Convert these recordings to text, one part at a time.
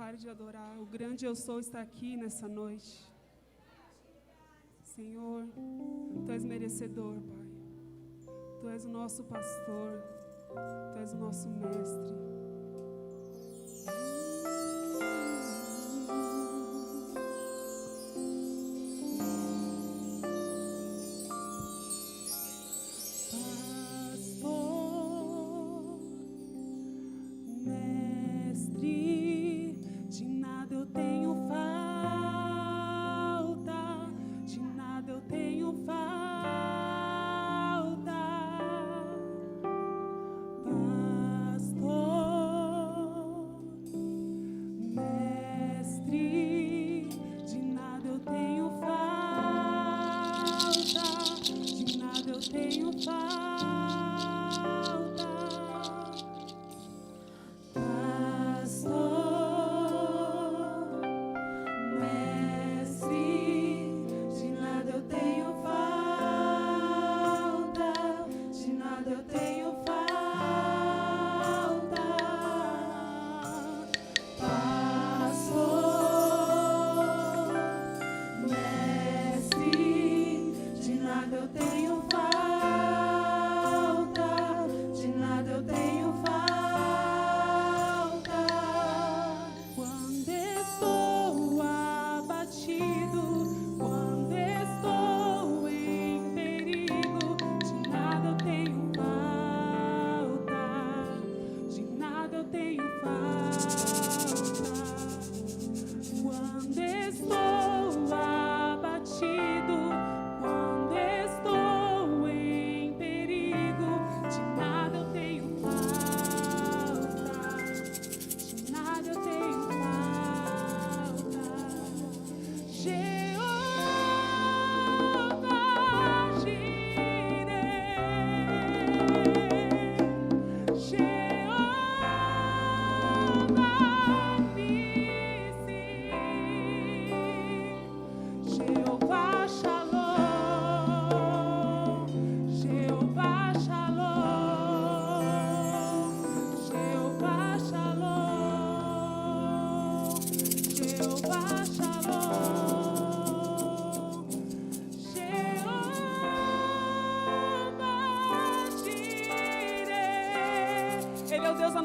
Pare de adorar. O grande eu sou está aqui nessa noite. Senhor, Tu és merecedor, Pai. Tu és o nosso pastor. Tu és o nosso mestre.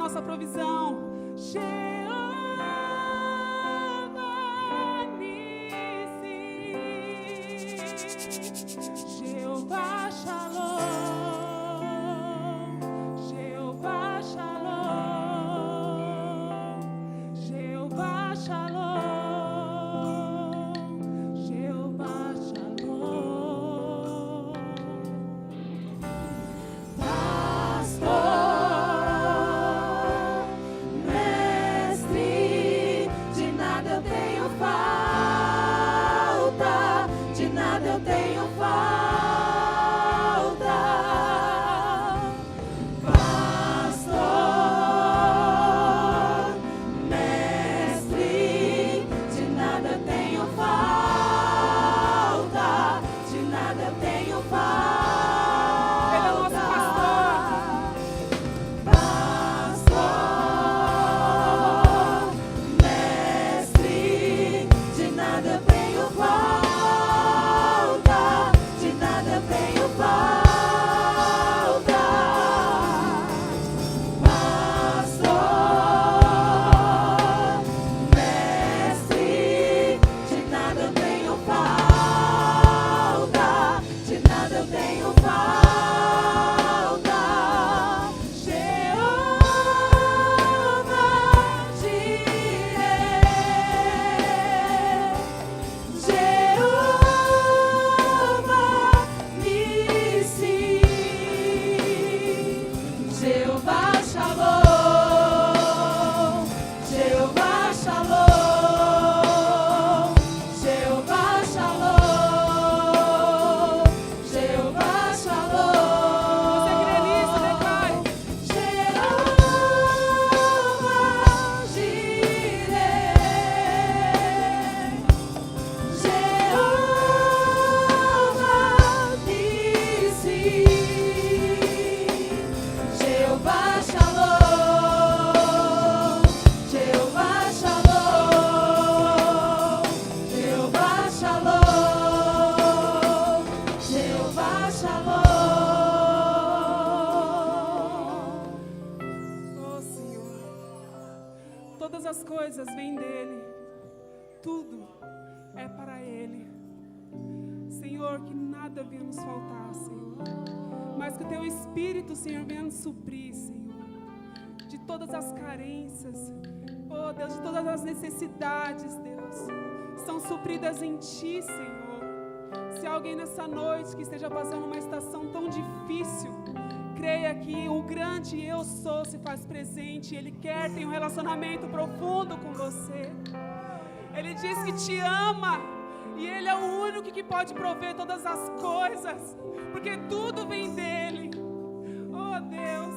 nossa provisão. Jeová Nissi, Jeová Shalom, Jeová Shalom, Jeová Shalom, Jeová Shalom. Pastor, mestre, de nada eu tenho falta, de nada eu tenho falta. Pastor, mestre, de nada eu tenho falta, de nada eu tenho falta. Ele é o nosso pastor, mestre, de nada eu tenho falta, de nada eu tenho falta. Pastor, mestre, de nada eu tenho falta, de nada eu tenho falta. Jeová Jireh, Jeová Nissi, Jeová Shalom, Jeová Shalom, Jeová Shalom, Jeová Shalom. Você crê nisso, declare. Jeová Jireh, Jeová Nissi, Jeová Shalom, Jeová Shalom, Jeová Shalom, Jeová Shalom. Oh Senhor, todas as coisas vêm dele, tudo é para ele. Senhor, que nada venha nos faltar, Senhor, mas que o teu Espírito, Senhor, venha nos suprir, Senhor, de todas as carências, oh Deus, de todas as necessidades, Deus, são supridas em Ti, Senhor. Se há alguém nessa noite que esteja passando uma estação tão difícil, creia que o grande Eu Sou se faz presente. Ele quer ter um relacionamento profundo com você. Ele diz que te ama e Ele é o único que pode prover todas as coisas, porque tudo vem dEle. Oh Deus,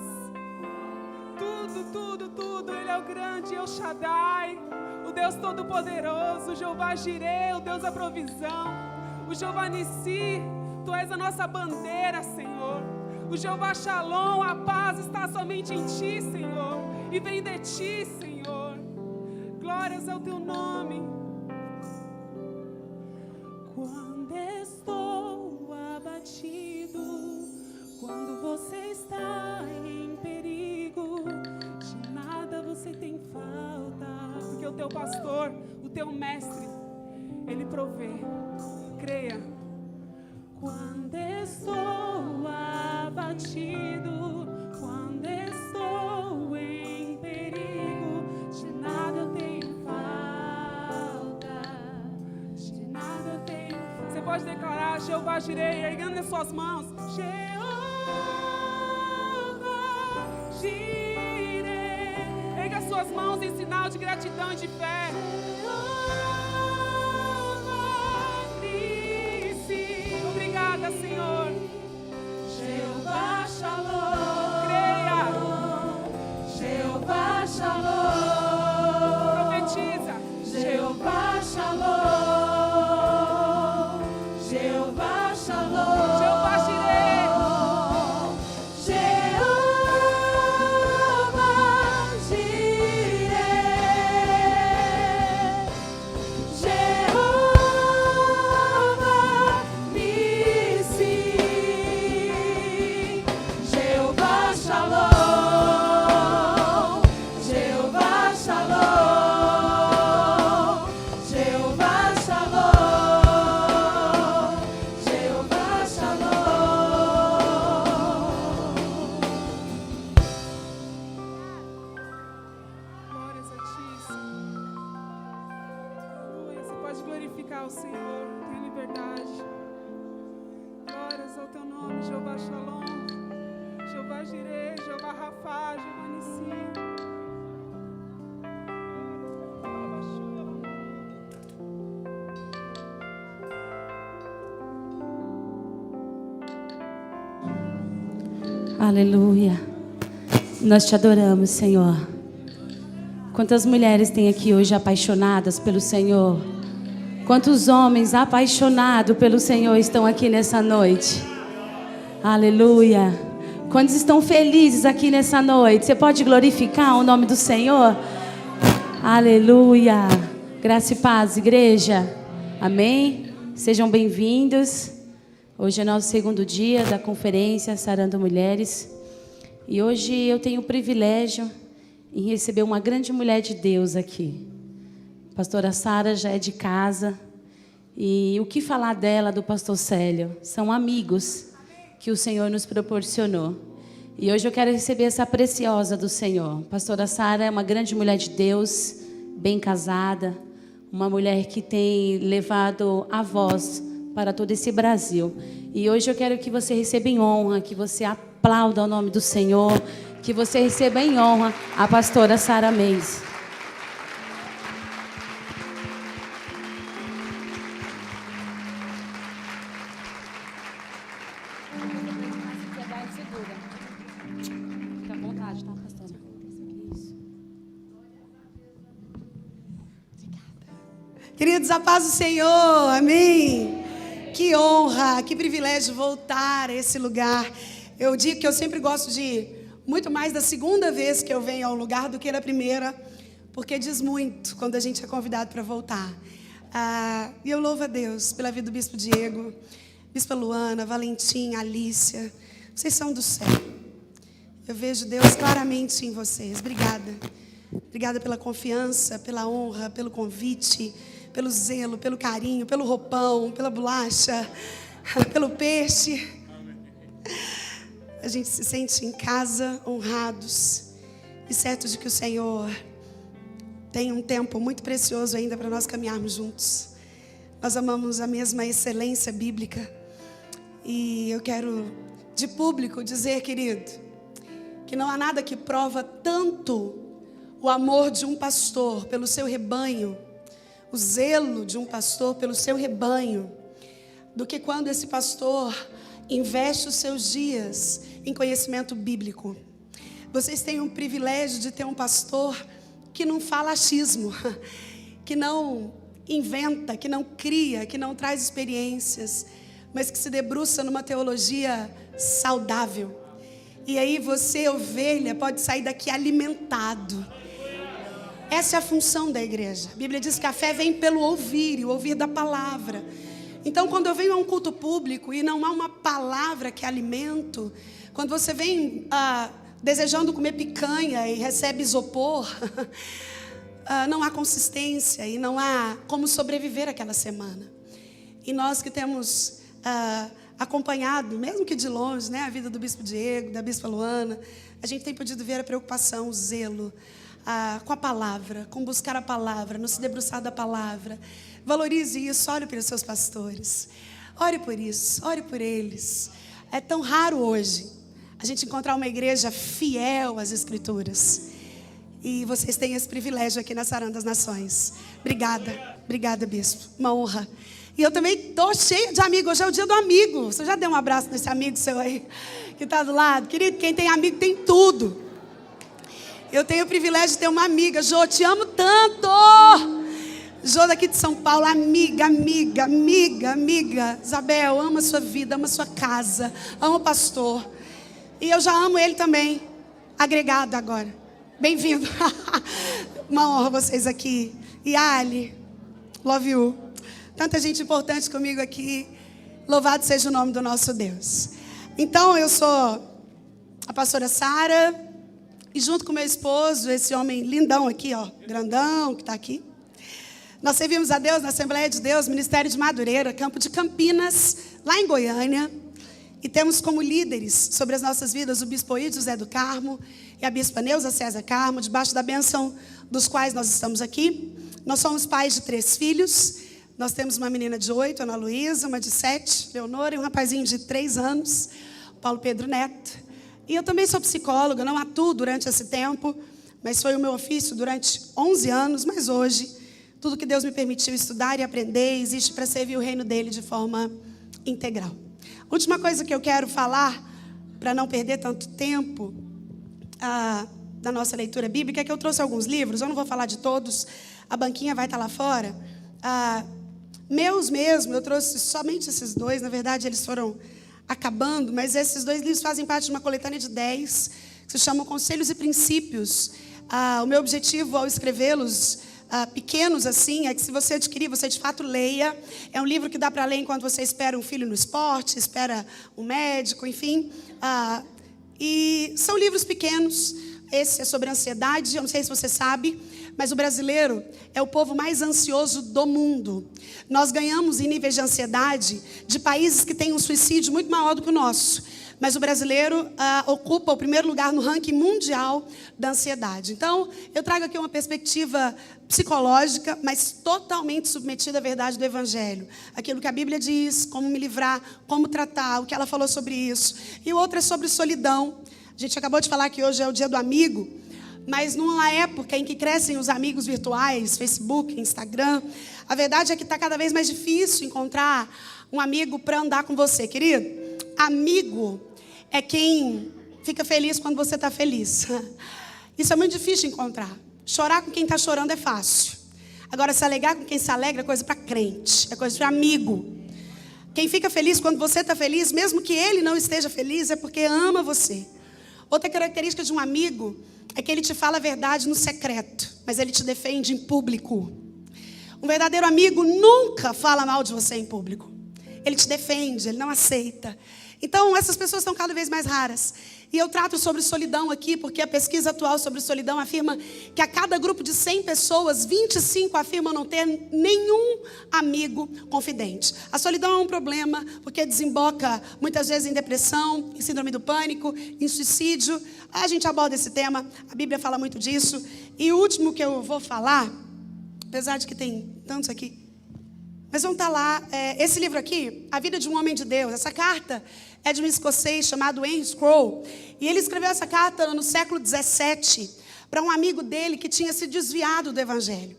tudo, Ele é o grande El Shaddai, o Deus Todo-Poderoso, o Jeová Jireh, o Deus da provisão, o Jeová Nissi, Tu és a nossa bandeira, Senhor. O Jeová Shalom, a paz está somente em Ti, Senhor, e vem de Ti, Senhor. Glórias ao Teu nome. Quando estou abatido, quando você está em perigo, de nada você tem falta, porque o Teu pastor, o Teu mestre, Ele provê. Creia. Quando estou abatido, quando estou em perigo, de nada eu tenho falta, de nada eu tenho falta. Você pode declarar Jeová Jireh, erguendo as suas mãos. Jeová Jireh. Erga as suas mãos em sinal de gratidão e de fé. Obrigada, Senhor. Jeová Shalom. Creia. Jeová Shalom. Profetiza. Jeová Shalom. Jeová Shalom. Jeová Jireh. Jeová Jireh. Jeová Nissi. Jeová Shalom. glorificar o Senhor. Tenha liberdade. Glórias ao teu nome, Jeová Shalom, Jeová Jireh, Jeová Rafá, Jeová Nissim. Aleluia. Nós te adoramos, Senhor. Quantas mulheres tem aqui hoje apaixonadas pelo Senhor? Quantos homens apaixonados pelo Senhor estão aqui nessa noite? Aleluia. Quantos estão felizes aqui nessa noite? Você pode glorificar o nome do Senhor? Aleluia. Graça e paz, igreja. Amém? Sejam bem-vindos. Hoje é nosso segundo dia da conferência Sarando Mulheres. E hoje eu tenho o privilégio em receber uma grande mulher de Deus aqui. A pastora Sara já é de casa. E o que falar dela, do pastor Célio? São amigos que o Senhor nos proporcionou. E hoje eu quero receber essa preciosa do Senhor. A pastora Sara é uma grande mulher de Deus, bem casada. Uma mulher que tem levado a voz para todo esse Brasil. E hoje eu quero que você receba em honra, que você aplauda o nome do Senhor, que você receba em honra a pastora Sara Mendes. Fica à vontade, tá, pastora? Isso. Queridos, a paz do Senhor, amém. Que honra, que privilégio voltar a esse lugar. Eu digo que eu sempre gosto de ir muito mais da segunda vez que eu venho ao lugar do que da primeira, porque diz muito quando a gente é convidado para voltar. E eu louvo a Deus pela vida do Bispo Diego, Bispa Luana, Valentim, Alícia. Vocês são do céu. Eu vejo Deus claramente em vocês. Obrigada. Obrigada pela confiança, pela honra, pelo convite, pelo zelo, pelo carinho, pelo roupão, pela bolacha, pelo peixe. A gente se sente em casa, honrados e certos de que o Senhor tem um tempo muito precioso ainda para nós caminharmos juntos. Nós amamos a mesma excelência bíblica. E eu quero, de público, dizer, querido, que não há nada que prova tanto o amor de um pastor pelo seu rebanho, o zelo de um pastor pelo seu rebanho, do que quando esse pastor investe os seus dias em conhecimento bíblico. Vocês têm um privilégio de ter um pastor que não fala achismo, que não inventa, que não cria, que não traz experiências, mas que se debruça numa teologia saudável. E aí você, ovelha, pode sair daqui alimentado. Essa é a função da igreja. A Bíblia diz que a fé vem pelo ouvir, e o ouvir da palavra. Então, quando eu venho a um culto público e não há uma palavra que é alimento, quando você vem desejando comer picanha e recebe isopor, não há consistência e não há como sobreviver aquela semana. E nós que temos acompanhado, mesmo que de longe, né, a vida do Bispo Diego, da Bispa Luana, a gente tem podido ver a preocupação, o zelo com a palavra, com buscar a palavra, no se debruçar da palavra. Valorize isso, ore pelos seus pastores, ore por isso, ore por eles. É tão raro hoje a gente encontrar uma igreja fiel às Escrituras. E vocês têm esse privilégio aqui na Sarando das Nações. Obrigada, bispo, uma honra. E eu também estou cheia de amigos. Hoje é o dia do amigo. Você já deu um abraço nesse amigo seu aí, que está do lado? Querido, quem tem amigo tem tudo. Eu tenho o privilégio de ter uma amiga. Jô, te amo tanto. Jô daqui de São Paulo, amiga. Isabel, ama a sua vida, ama a sua casa, ama o pastor. E eu já amo ele também. Agregado agora. Bem-vindo. Uma honra vocês aqui. E Ali, love you. Tanta gente importante comigo aqui. Louvado seja o nome do nosso Deus. Então, eu sou a pastora Sara. E junto com meu esposo, esse homem lindão aqui, ó, grandão, que está aqui. Nós servimos a Deus na Assembleia de Deus, Ministério de Madureira, Campo de Campinas, lá em Goiânia. E temos como líderes sobre as nossas vidas o Bispo Oídio José do Carmo e a Bispa Neuza César Carmo, debaixo da bênção dos quais nós estamos aqui. Nós somos pais de 3 filhos, Nós temos uma menina de 8, Ana Luísa, uma de 7, Leonora, e um rapazinho de 3 anos, Paulo Pedro Neto. E eu também sou psicóloga, não atuo durante esse tempo, mas foi o meu ofício durante 11 anos, mas hoje, tudo que Deus me permitiu estudar e aprender, existe para servir o reino dele de forma integral. Última coisa que eu quero falar, para não perder tanto tempo da nossa leitura bíblica, é que eu trouxe alguns livros, eu não vou falar de todos, a banquinha vai estar lá fora. Meus mesmo, eu trouxe somente esses 2, na verdade eles foram acabando, mas esses 2 livros fazem parte de uma coletânea de 10, que se chamam Conselhos e Princípios. O meu objetivo ao escrevê-los, pequenos assim, é que se você adquirir, você de fato leia. É um livro que dá para ler enquanto você espera um filho no esporte, espera um médico, enfim. E são livros pequenos. Esse é sobre ansiedade, eu não sei se você sabe, mas o brasileiro é o povo mais ansioso do mundo. Nós ganhamos em níveis de ansiedade de países que têm um suicídio muito maior do que o nosso. Mas o brasileiro ocupa o primeiro lugar no ranking mundial da ansiedade. Então, eu trago aqui uma perspectiva psicológica, mas totalmente submetida à verdade do Evangelho. Aquilo que a Bíblia diz, como me livrar, como tratar, o que ela falou sobre isso. E o outro é sobre solidão. A gente acabou de falar que hoje é o dia do amigo, mas numa época em que crescem os amigos virtuais, Facebook, Instagram, a verdade é que está cada vez mais difícil encontrar um amigo para andar com você, querido. Amigo é quem fica feliz quando você está feliz. Isso é muito difícil de encontrar. Chorar com quem está chorando é fácil. Agora, se alegrar com quem se alegra é coisa para crente, é coisa para amigo. Quem fica feliz quando você está feliz, mesmo que ele não esteja feliz, é porque ama você. Outra característica de um amigo é que ele te fala a verdade no secreto, mas ele te defende em público. Um verdadeiro amigo nunca fala mal de você em público. Ele te defende, ele não aceita. Então, essas pessoas estão cada vez mais raras. E eu trato sobre solidão aqui, porque a pesquisa atual sobre solidão afirma que a cada grupo de 100 pessoas, 25 afirmam não ter nenhum amigo confidente. A solidão é um problema, porque desemboca muitas vezes em depressão, em síndrome do pânico, em suicídio. A gente aborda esse tema, a Bíblia fala muito disso. E o último que eu vou falar, apesar de que tem tantos aqui, mas vão estar lá, esse livro aqui, A Vida de um Homem de Deus. Essa carta é de um escocês chamado Henry Scroll. E ele escreveu essa carta no século 17 para um amigo dele que tinha se desviado do Evangelho.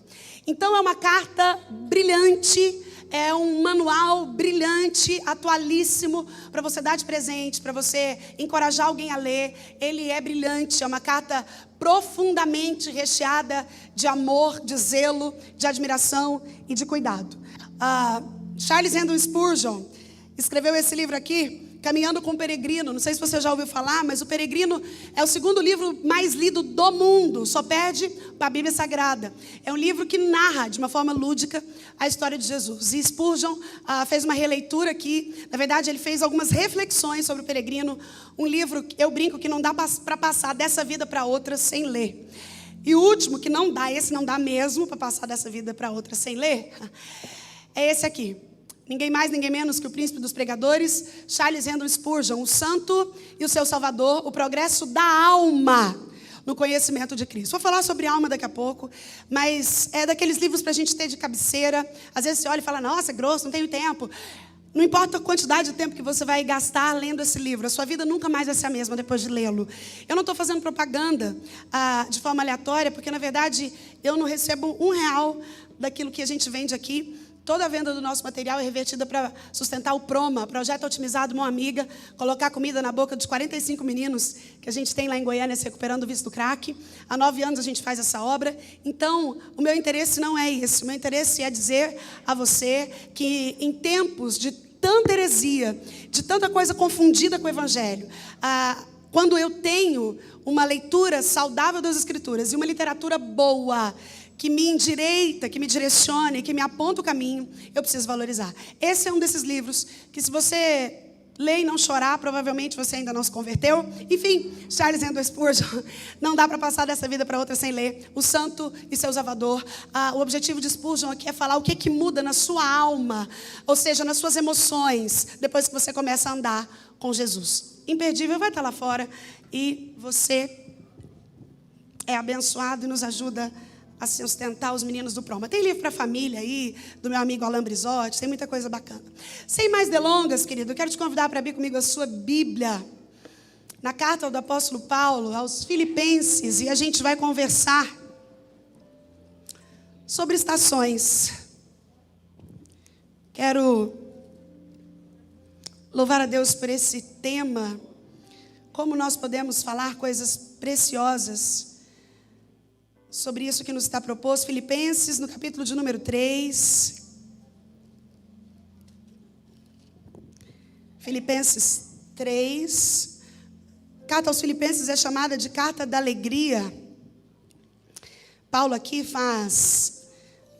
Então é uma carta brilhante, é um manual brilhante, atualíssimo, para você dar de presente, para você encorajar alguém a ler. Ele é brilhante, é uma carta profundamente recheada de amor, de zelo, de admiração e de cuidado. Charles Haddon Spurgeon escreveu esse livro aqui, Caminhando com o Peregrino. Não sei se você já ouviu falar, mas o Peregrino é o segundo livro mais lido do mundo, só perde para a Bíblia Sagrada. É um livro que narra de uma forma lúdica a história de Jesus. E Spurgeon fez uma releitura aqui. Na verdade, ele fez algumas reflexões sobre o Peregrino. Um livro, eu brinco, que não dá para passar dessa vida para outra sem ler. E o último, que não dá, esse não dá mesmo para passar dessa vida para outra sem ler, é esse aqui. Ninguém mais, ninguém menos que o príncipe dos pregadores, Charles Haddon Spurgeon, o santo e o seu salvador, o progresso da alma no conhecimento de Cristo. Vou falar sobre alma daqui a pouco, mas é daqueles livros para a gente ter de cabeceira. Às vezes você olha e fala, nossa, é grosso, não tenho tempo. Não importa a quantidade de tempo que você vai gastar lendo esse livro, a sua vida nunca mais vai ser a mesma depois de lê-lo. Eu não estou fazendo propaganda de forma aleatória, porque na verdade eu não recebo R$1 daquilo que a gente vende aqui. Toda a venda do nosso material é revertida para sustentar o PROMA, Projeto Otimizado Mão Amiga, colocar comida na boca dos 45 meninos que a gente tem lá em Goiânia se recuperando do vício do crack. Há 9 anos a gente faz essa obra. Então, o meu interesse não é esse. O meu interesse é dizer a você que em tempos de tanta heresia, de tanta coisa confundida com o Evangelho, quando eu tenho uma leitura saudável das Escrituras e uma literatura boa, que me endireita, que me direcione, que me aponta o caminho, eu preciso valorizar. Esse é um desses livros que, se você ler e não chorar, provavelmente você ainda não se converteu. Enfim, Charles Haddon Spurgeon, não dá para passar dessa vida para outra sem ler. O Santo e seu Salvador. O objetivo de Spurgeon aqui é falar o que muda na sua alma, ou seja, nas suas emoções, depois que você começa a andar com Jesus. Imperdível, vai estar lá fora e você é abençoado e nos ajuda assim, ostentar os meninos do Proma. Tem livro para a família aí, do meu amigo Alain Brizotti, tem muita coisa bacana. Sem mais delongas, querido, eu quero te convidar para abrir comigo a sua Bíblia, na carta do apóstolo Paulo aos Filipenses, e a gente vai conversar sobre estações. Quero louvar a Deus por esse tema, como nós podemos falar coisas preciosas sobre isso que nos está proposto. Filipenses, no capítulo de número 3. Filipenses 3. Carta aos Filipenses é chamada de carta da alegria. Paulo aqui faz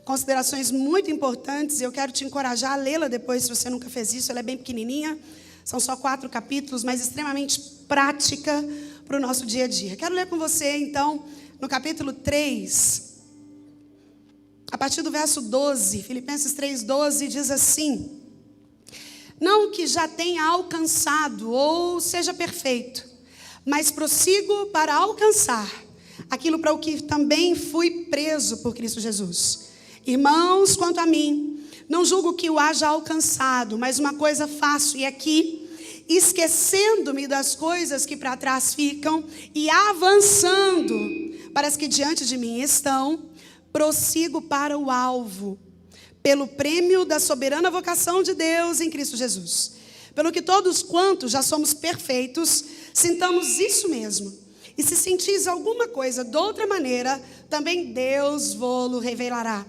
considerações muito importantes e eu quero te encorajar a lê-la depois, se você nunca fez isso. Ela é bem pequenininha, são só 4 capítulos, mas extremamente prática para o nosso dia a dia. Quero ler com você, então, no capítulo 3, a partir do verso 12, Filipenses 3:12, diz assim: não que já tenha alcançado ou seja perfeito, mas prossigo para alcançar aquilo para o que também fui preso por Cristo Jesus. Irmãos, quanto a mim, não julgo que o haja alcançado, mas uma coisa faço, e aqui, esquecendo-me das coisas que para trás ficam e avançando para as que diante de mim estão, prossigo para o alvo, pelo prêmio da soberana vocação de Deus em Cristo Jesus. Pelo que todos quantos já somos perfeitos, sintamos isso mesmo. E se sentis alguma coisa de outra maneira, também Deus vô-lo revelará.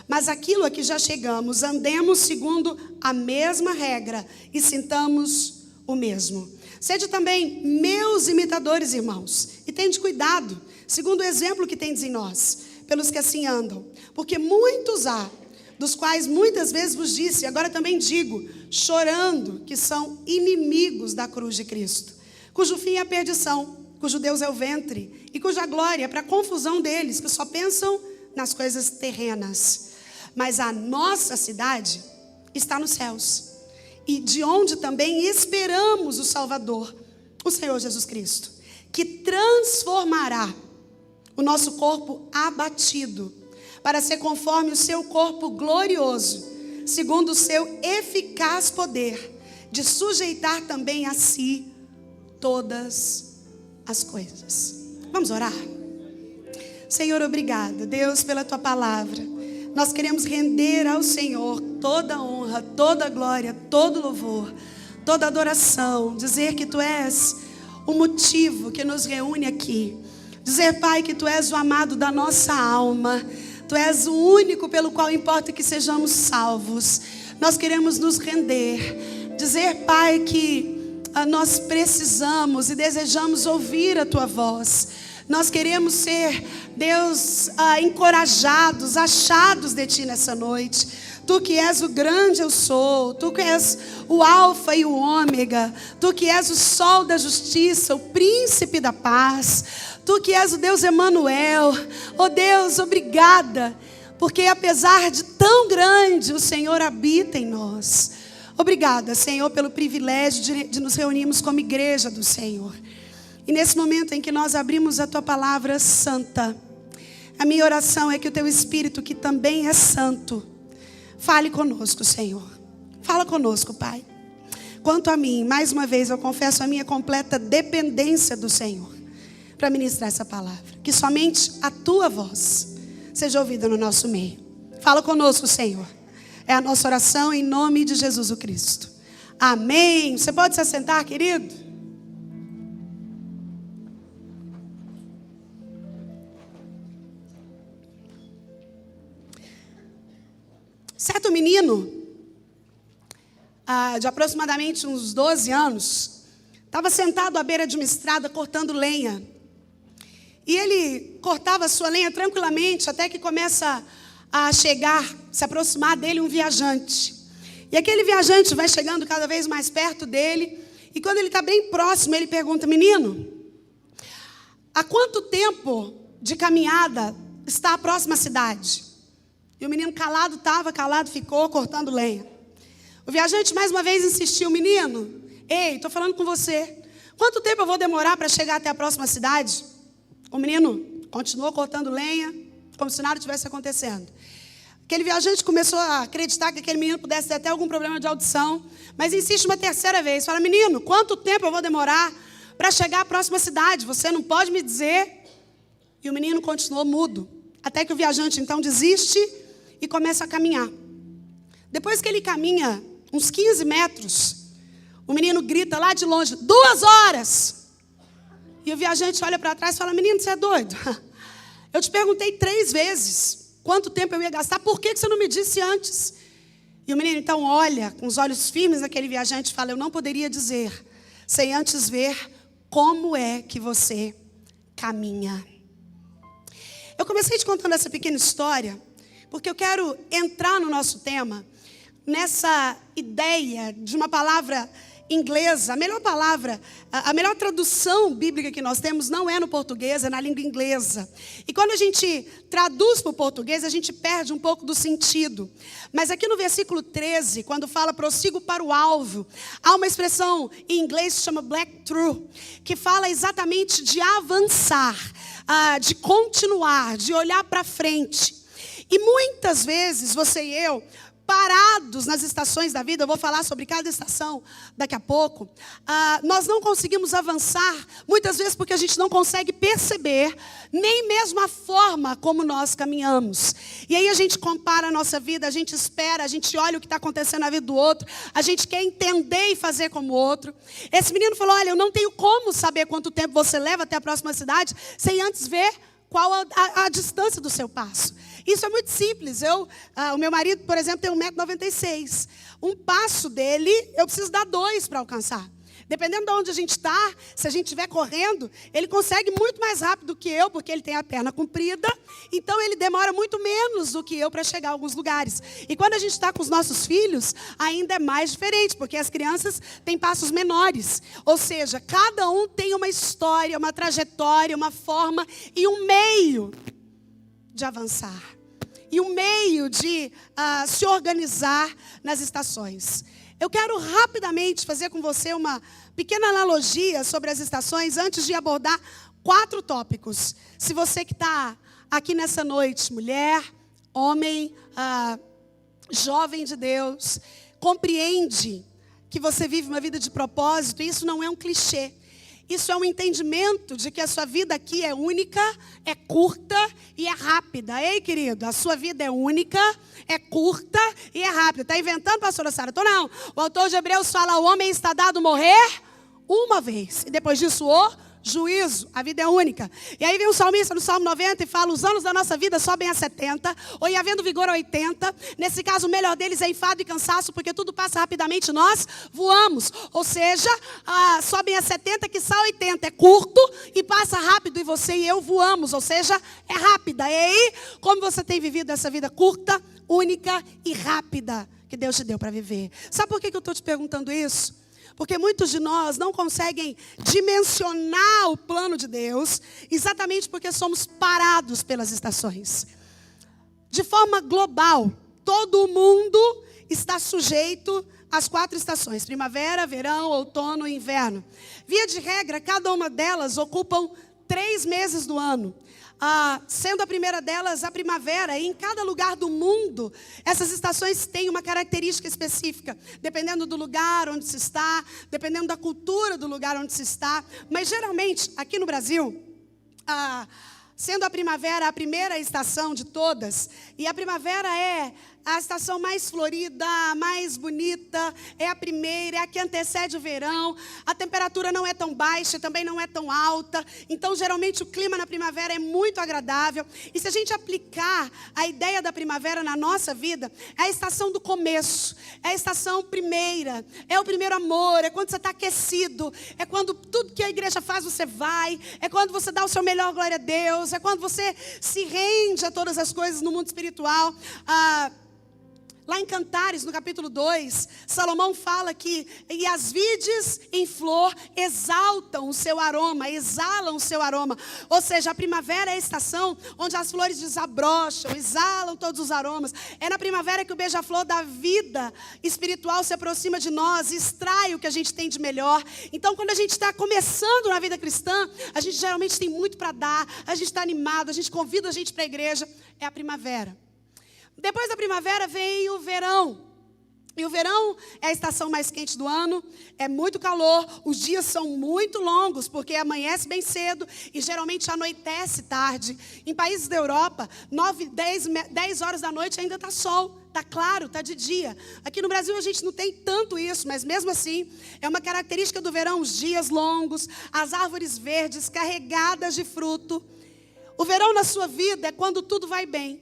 Mas aquilo a que já chegamos, andemos segundo a mesma regra e sintamos o mesmo. Sede também meus imitadores, irmãos, e tende cuidado, segundo o exemplo que tendes em nós, pelos que assim andam. Porque muitos há, dos quais muitas vezes vos disse, agora também digo, chorando, que são inimigos da cruz de Cristo, cujo fim é a perdição, cujo Deus é o ventre, e cuja glória é para a confusão deles, que só pensam nas coisas terrenas. Mas a nossa cidade está nos céus, e de onde também esperamos o Salvador, o Senhor Jesus Cristo, que transformará o nosso corpo abatido, para ser conforme o seu corpo glorioso, segundo o seu eficaz poder, de sujeitar também a si todas as coisas. Vamos orar? Senhor, obrigado, Deus, pela tua palavra. Nós queremos render ao Senhor toda a honra, toda a glória, todo louvor, toda adoração. Dizer que tu és o motivo que nos reúne aqui. Dizer, Pai, que tu és o amado da nossa alma. Tu és o único pelo qual importa que sejamos salvos. Nós queremos nos render. Dizer, Pai, que nós precisamos e desejamos ouvir a tua voz. Nós queremos ser, Deus, encorajados, achados de ti nessa noite. Tu que és o grande eu sou, tu que és o alfa e o ômega, tu que és o sol da justiça, o príncipe da paz, tu que és o Deus Emanuel. Oh Deus, obrigada, porque apesar de tão grande, o Senhor habita em nós. Obrigada, Senhor, pelo privilégio de nos reunirmos como igreja do Senhor. E nesse momento em que nós abrimos a tua palavra santa, a minha oração é que o teu Espírito, que também é santo, fale conosco, Senhor. Fala conosco, Pai. Quanto a mim, mais uma vez eu confesso a minha completa dependência do Senhor para ministrar essa palavra. Que somente a tua voz seja ouvida no nosso meio. Fala conosco, Senhor. É a nossa oração em nome de Jesus o Cristo. Amém. Você pode se assentar, querido? Certo menino, de aproximadamente uns 12 anos, estava sentado à beira de uma estrada cortando lenha. E ele cortava a sua lenha tranquilamente, até que começa a chegar, se aproximar dele um viajante. E aquele viajante vai chegando cada vez mais perto dele, e quando ele está bem próximo, ele pergunta: menino, há quanto tempo de caminhada está a próxima cidade? E o menino calado ficou, cortando lenha. O viajante mais uma vez insistiu: menino, ei, estou falando com você. Quanto tempo eu vou demorar para chegar até a próxima cidade? O menino continuou cortando lenha, como se nada tivesse acontecendo. Aquele viajante começou a acreditar que aquele menino pudesse ter até algum problema de audição, mas insiste uma terceira vez. Fala, menino, quanto tempo eu vou demorar para chegar à próxima cidade? Você não pode me dizer? E o menino continuou mudo, até que o viajante então desiste e começa a caminhar. Depois que ele caminha uns 15 metros, o menino grita lá de longe, 2 horas! E o viajante olha para trás e fala, menino, você é doido? Eu te perguntei 3 vezes quanto tempo eu ia gastar, por que você não me disse antes? E o menino então olha com os olhos firmes naquele viajante e fala, eu não poderia dizer, sem antes ver como é que você caminha. Eu comecei te contando essa pequena história, porque eu quero entrar no nosso tema, nessa ideia de uma palavra inglesa. A melhor palavra, a melhor tradução bíblica que nós temos não é no português, é na língua inglesa. E quando a gente traduz para o português, a gente perde um pouco do sentido. Mas aqui no versículo 13, quando fala prossigo para o alvo, há uma expressão em inglês que se chama black through, que fala exatamente de avançar, de continuar, de olhar para frente. E muitas vezes, você e eu, parados nas estações da vida, eu vou falar sobre cada estação daqui a pouco, nós não conseguimos avançar, muitas vezes porque a gente não consegue perceber nem mesmo a forma como nós caminhamos. E aí a gente compara a nossa vida, a gente espera, a gente olha o que está acontecendo na vida do outro, a gente quer entender e fazer como o outro. Esse menino falou, olha, eu não tenho como saber quanto tempo você leva até a próxima cidade, sem antes ver qual a distância do seu passo. Isso é muito simples. O meu marido, por exemplo, tem 1,96 m. Um passo dele, eu preciso dar 2 para alcançar. Dependendo de onde a gente está, se a gente estiver correndo, ele consegue muito mais rápido que eu, porque ele tem a perna comprida. Então, ele demora muito menos do que eu para chegar a alguns lugares. E quando a gente está com os nossos filhos, ainda é mais diferente, porque as crianças têm passos menores. Ou seja, cada um tem uma história, uma trajetória, uma forma e um meio de avançar. E um meio de se organizar nas estações. Eu quero rapidamente fazer com você uma pequena analogia sobre as estações, antes de abordar 4 tópicos. Se você que está aqui nessa noite, mulher, homem, jovem de Deus, compreende que você vive uma vida de propósito, isso não é um clichê. Isso é um entendimento de que a sua vida aqui é única, é curta e é rápida. Ei, querido, a sua vida é única, é curta e é rápida. Está inventando, pastora Sara? Estou não. O autor de Hebreus fala, o homem está dado morrer uma vez. E depois disso, o juízo. A vida é única. E aí vem o salmista no Salmo 90 e fala, os anos da nossa vida sobem a 70, ou em havendo vigor a 80. Nesse caso, o melhor deles é enfado e cansaço, porque tudo passa rapidamente, nós voamos. Ou seja, sobem a 70, que só 80 é curto e passa rápido, e você e eu voamos. Ou seja, é rápida. E aí, como você tem vivido essa vida curta, única e rápida que Deus te deu para viver? Sabe por que eu estou te perguntando isso? Porque muitos de nós não conseguem dimensionar o plano de Deus, exatamente porque somos parados pelas estações. De forma global, todo o mundo está sujeito às 4 estações: primavera, verão, outono e inverno. Via de regra, cada uma delas ocupam 3 meses do ano. Sendo a primeira delas a primavera. E em cada lugar do mundo, essas estações têm uma característica específica, dependendo do lugar onde se está, dependendo da cultura do lugar onde se está. Mas geralmente, aqui no Brasil, sendo a primavera a primeira estação de todas, e a primavera é a estação mais florida, mais bonita, é a primeira, é a que antecede o verão. A temperatura não é tão baixa, também não é tão alta. Então, geralmente, o clima na primavera é muito agradável. E se a gente aplicar a ideia da primavera na nossa vida, é a estação do começo, é a estação primeira, é o primeiro amor, é quando você está aquecido, é quando tudo que a igreja faz você vai, é quando você dá o seu melhor, glória a Deus, é quando você se rende a todas as coisas no mundo espiritual. Lá em Cantares, no capítulo 2, Salomão fala que e as vides em flor exaltam o seu aroma, exalam o seu aroma. Ou seja, a primavera é a estação onde as flores desabrocham, exalam todos os aromas. É na primavera que o beija-flor da vida espiritual se aproxima de nós, extrai o que a gente tem de melhor. Então, quando a gente está começando na vida cristã, a gente geralmente tem muito para dar, a gente está animado, a gente convida a gente para a igreja. É a primavera. Depois da primavera vem o verão. E o verão é a estação mais quente do ano, é muito calor, os dias são muito longos, porque amanhece bem cedo e geralmente anoitece tarde. Em países da Europa, 10 horas da noite ainda está sol, está claro, está de dia. Aqui no Brasil a gente não tem tanto isso, mas mesmo assim, é uma característica do verão, os dias longos, as árvores verdes carregadas de fruto. O verão na sua vida é quando tudo vai bem.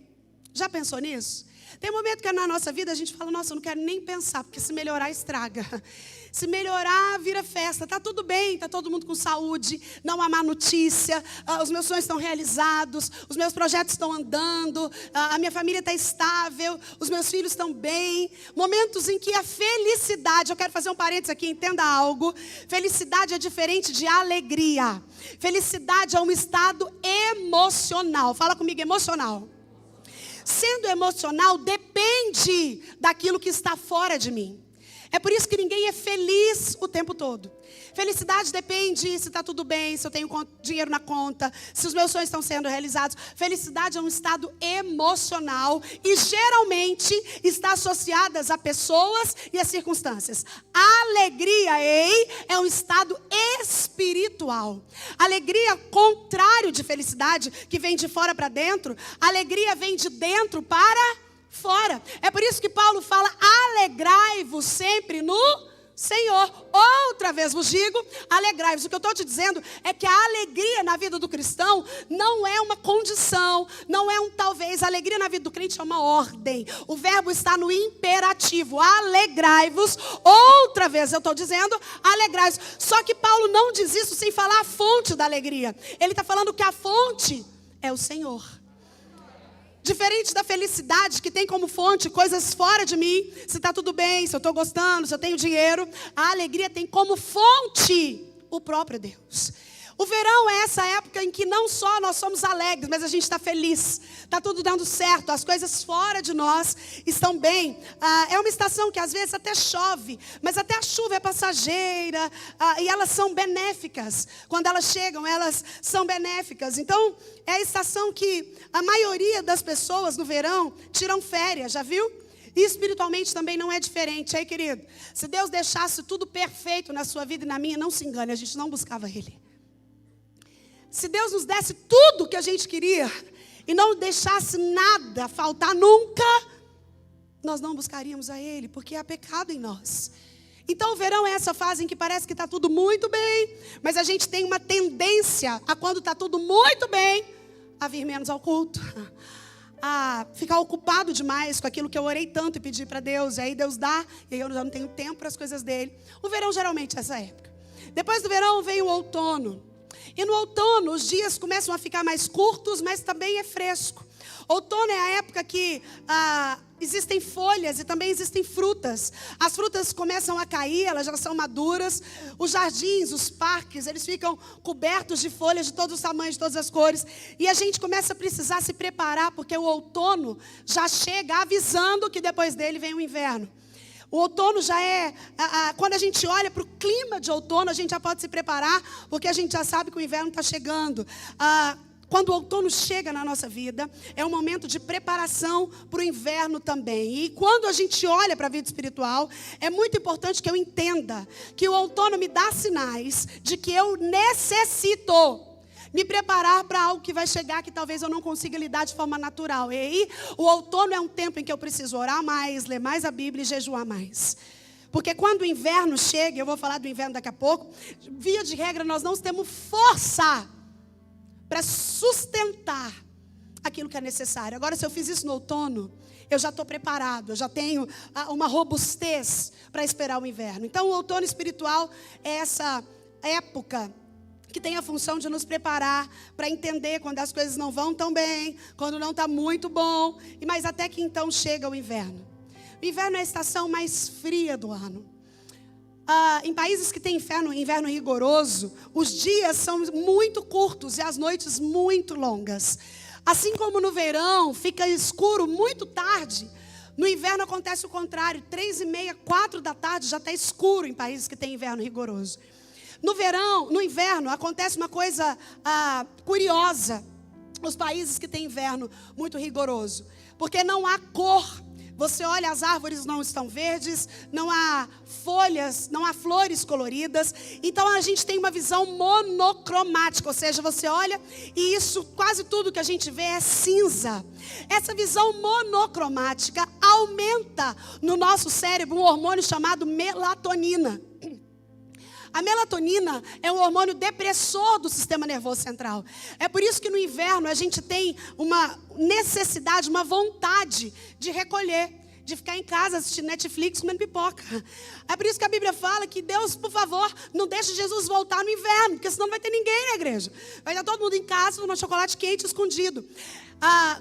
Já pensou nisso? Tem um momento que na nossa vida a gente fala, nossa, eu não quero nem pensar, porque se melhorar estraga. Se melhorar, vira festa. Está tudo bem, está todo mundo com saúde, não há má notícia, os meus sonhos estão realizados, os meus projetos estão andando, a minha família está estável, os meus filhos estão bem. Momentos em que a felicidade, eu quero fazer um parênteses aqui, entenda algo. Felicidade é diferente de alegria. Felicidade é um estado emocional. Fala comigo, emocional. Sendo emocional, depende daquilo que está fora de mim. É por isso que ninguém é feliz o tempo todo. Felicidade depende se está tudo bem, se eu tenho dinheiro na conta, se os meus sonhos estão sendo realizados. Felicidade é um estado emocional e geralmente está associada a pessoas e a circunstâncias. Alegria, é um estado espiritual. Alegria, contrário de felicidade, que vem de fora para dentro. Alegria vem de dentro para fora. É por isso que Paulo fala, alegrai-vos sempre no Senhor. Outra vez vos digo, alegrai-vos. O que eu estou te dizendo é que a alegria na vida do cristão não é uma condição, não é um talvez. A alegria na vida do crente é uma ordem. O verbo está no imperativo, alegrai-vos. Outra vez eu estou dizendo, alegrai-vos. Só que Paulo não diz isso sem falar a fonte da alegria. Ele está falando que a fonte é o Senhor. Diferente da felicidade que tem como fonte coisas fora de mim, se está tudo bem, se eu estou gostando, se eu tenho dinheiro, a alegria tem como fonte o próprio Deus. O verão é essa época em que não só nós somos alegres, mas a gente está feliz, está tudo dando certo, as coisas fora de nós estão bem. É uma estação que às vezes até chove, mas até a chuva é passageira e elas são benéficas. Quando elas chegam, elas são benéficas. Então, é a estação que a maioria das pessoas no verão tiram férias, já viu? E espiritualmente também não é diferente, aí querido? Se Deus deixasse tudo perfeito na sua vida e na minha, não se engane, a gente não buscava Ele. Se Deus nos desse tudo que a gente queria e não deixasse nada faltar nunca, nós não buscaríamos a Ele, porque há pecado em nós. Então o verão é essa fase em que parece que está tudo muito bem, mas a gente tem uma tendência a quando está tudo muito bem, a vir menos ao culto, a ficar ocupado demais com aquilo que eu orei tanto e pedi para Deus, e aí Deus dá, e aí eu já não tenho tempo para as coisas dele. O verão geralmente é essa época. Depois do verão vem o outono. E no outono os dias começam a ficar mais curtos, mas também é fresco. Outono é a época que existem folhas e também existem frutas. As frutas começam a cair, elas já são maduras. Os jardins, os parques, eles ficam cobertos de folhas de todos os tamanhos, de todas as cores. E a gente começa a precisar se preparar, porque o outono já chega avisando que depois dele vem o inverno. O outono já é, quando a gente olha para o clima de outono, a gente já pode se preparar, porque a gente já sabe que o inverno está chegando. Quando o outono chega na nossa vida, é um momento de preparação para o inverno também. E quando a gente olha para a vida espiritual, é muito importante que eu entenda que o outono me dá sinais de que eu necessito me preparar para algo que vai chegar, que talvez eu não consiga lidar de forma natural. E aí, o outono é um tempo em que eu preciso orar mais, ler mais a Bíblia e jejuar mais. Porque quando o inverno chega, eu vou falar do inverno daqui a pouco, via de regra nós não temos força para sustentar aquilo que é necessário. Agora, se eu fiz isso no outono, eu já estou preparado, eu já tenho uma robustez para esperar o inverno. Então, o outono espiritual é essa época que tem a função de nos preparar para entender quando as coisas não vão tão bem, quando não está muito bom, mas até que então chega o inverno. O inverno é a estação mais fria do ano. Em países que têm inverno rigoroso, os dias são muito curtos e as noites muito longas. Assim como no verão fica escuro muito tarde, no inverno acontece o contrário. 3h30, 4 da tarde já está escuro em países que têm inverno rigoroso. No inverno acontece uma coisa curiosa nos países que têm inverno muito rigoroso, porque não há cor. Você olha, as árvores não estão verdes, não há folhas, não há flores coloridas. Então a gente tem uma visão monocromática, ou seja, você olha e isso, quase tudo que a gente vê é cinza. Essa visão monocromática aumenta no nosso cérebro um hormônio chamado melatonina. A melatonina é um hormônio depressor do sistema nervoso central. É por isso que no inverno a gente tem uma necessidade, uma vontade de recolher, de ficar em casa assistindo Netflix, comendo pipoca. É por isso que a Bíblia fala que Deus, por favor, não deixe Jesus voltar no inverno, porque senão não vai ter ninguém na igreja. Vai estar todo mundo em casa, tomando chocolate quente escondido.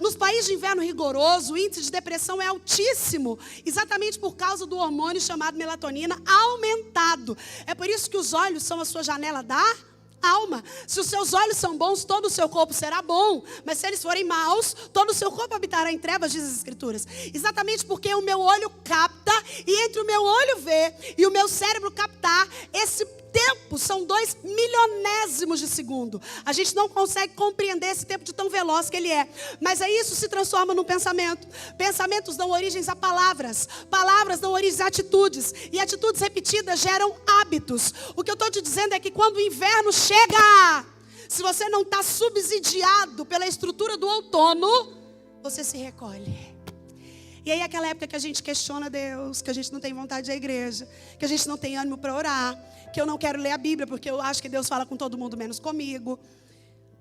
Nos países de inverno rigoroso, o índice de depressão é altíssimo, exatamente por causa do hormônio chamado melatonina aumentado. É por isso que os olhos são a sua janela da alma. Se os seus olhos são bons, todo o seu corpo será bom. Mas se eles forem maus, todo o seu corpo habitará em trevas, diz as Escrituras. Exatamente porque o meu olho capta, e entre o meu olho ver e o meu cérebro captar, esse tempo são 2 milionésimos de segundo. A gente não consegue compreender esse tempo de tão veloz que ele é. Mas aí isso se transforma num pensamento. Pensamentos dão origens a palavras. Palavras dão origem a atitudes. E atitudes repetidas geram hábitos. O que eu estou te dizendo é que quando o inverno chega, se você não está subsidiado pela estrutura do outono, você se recolhe. E aí aquela época que a gente questiona Deus, que a gente não tem vontade de ir à igreja, que a gente não tem ânimo para orar, que eu não quero ler a Bíblia porque eu acho que Deus fala com todo mundo menos comigo.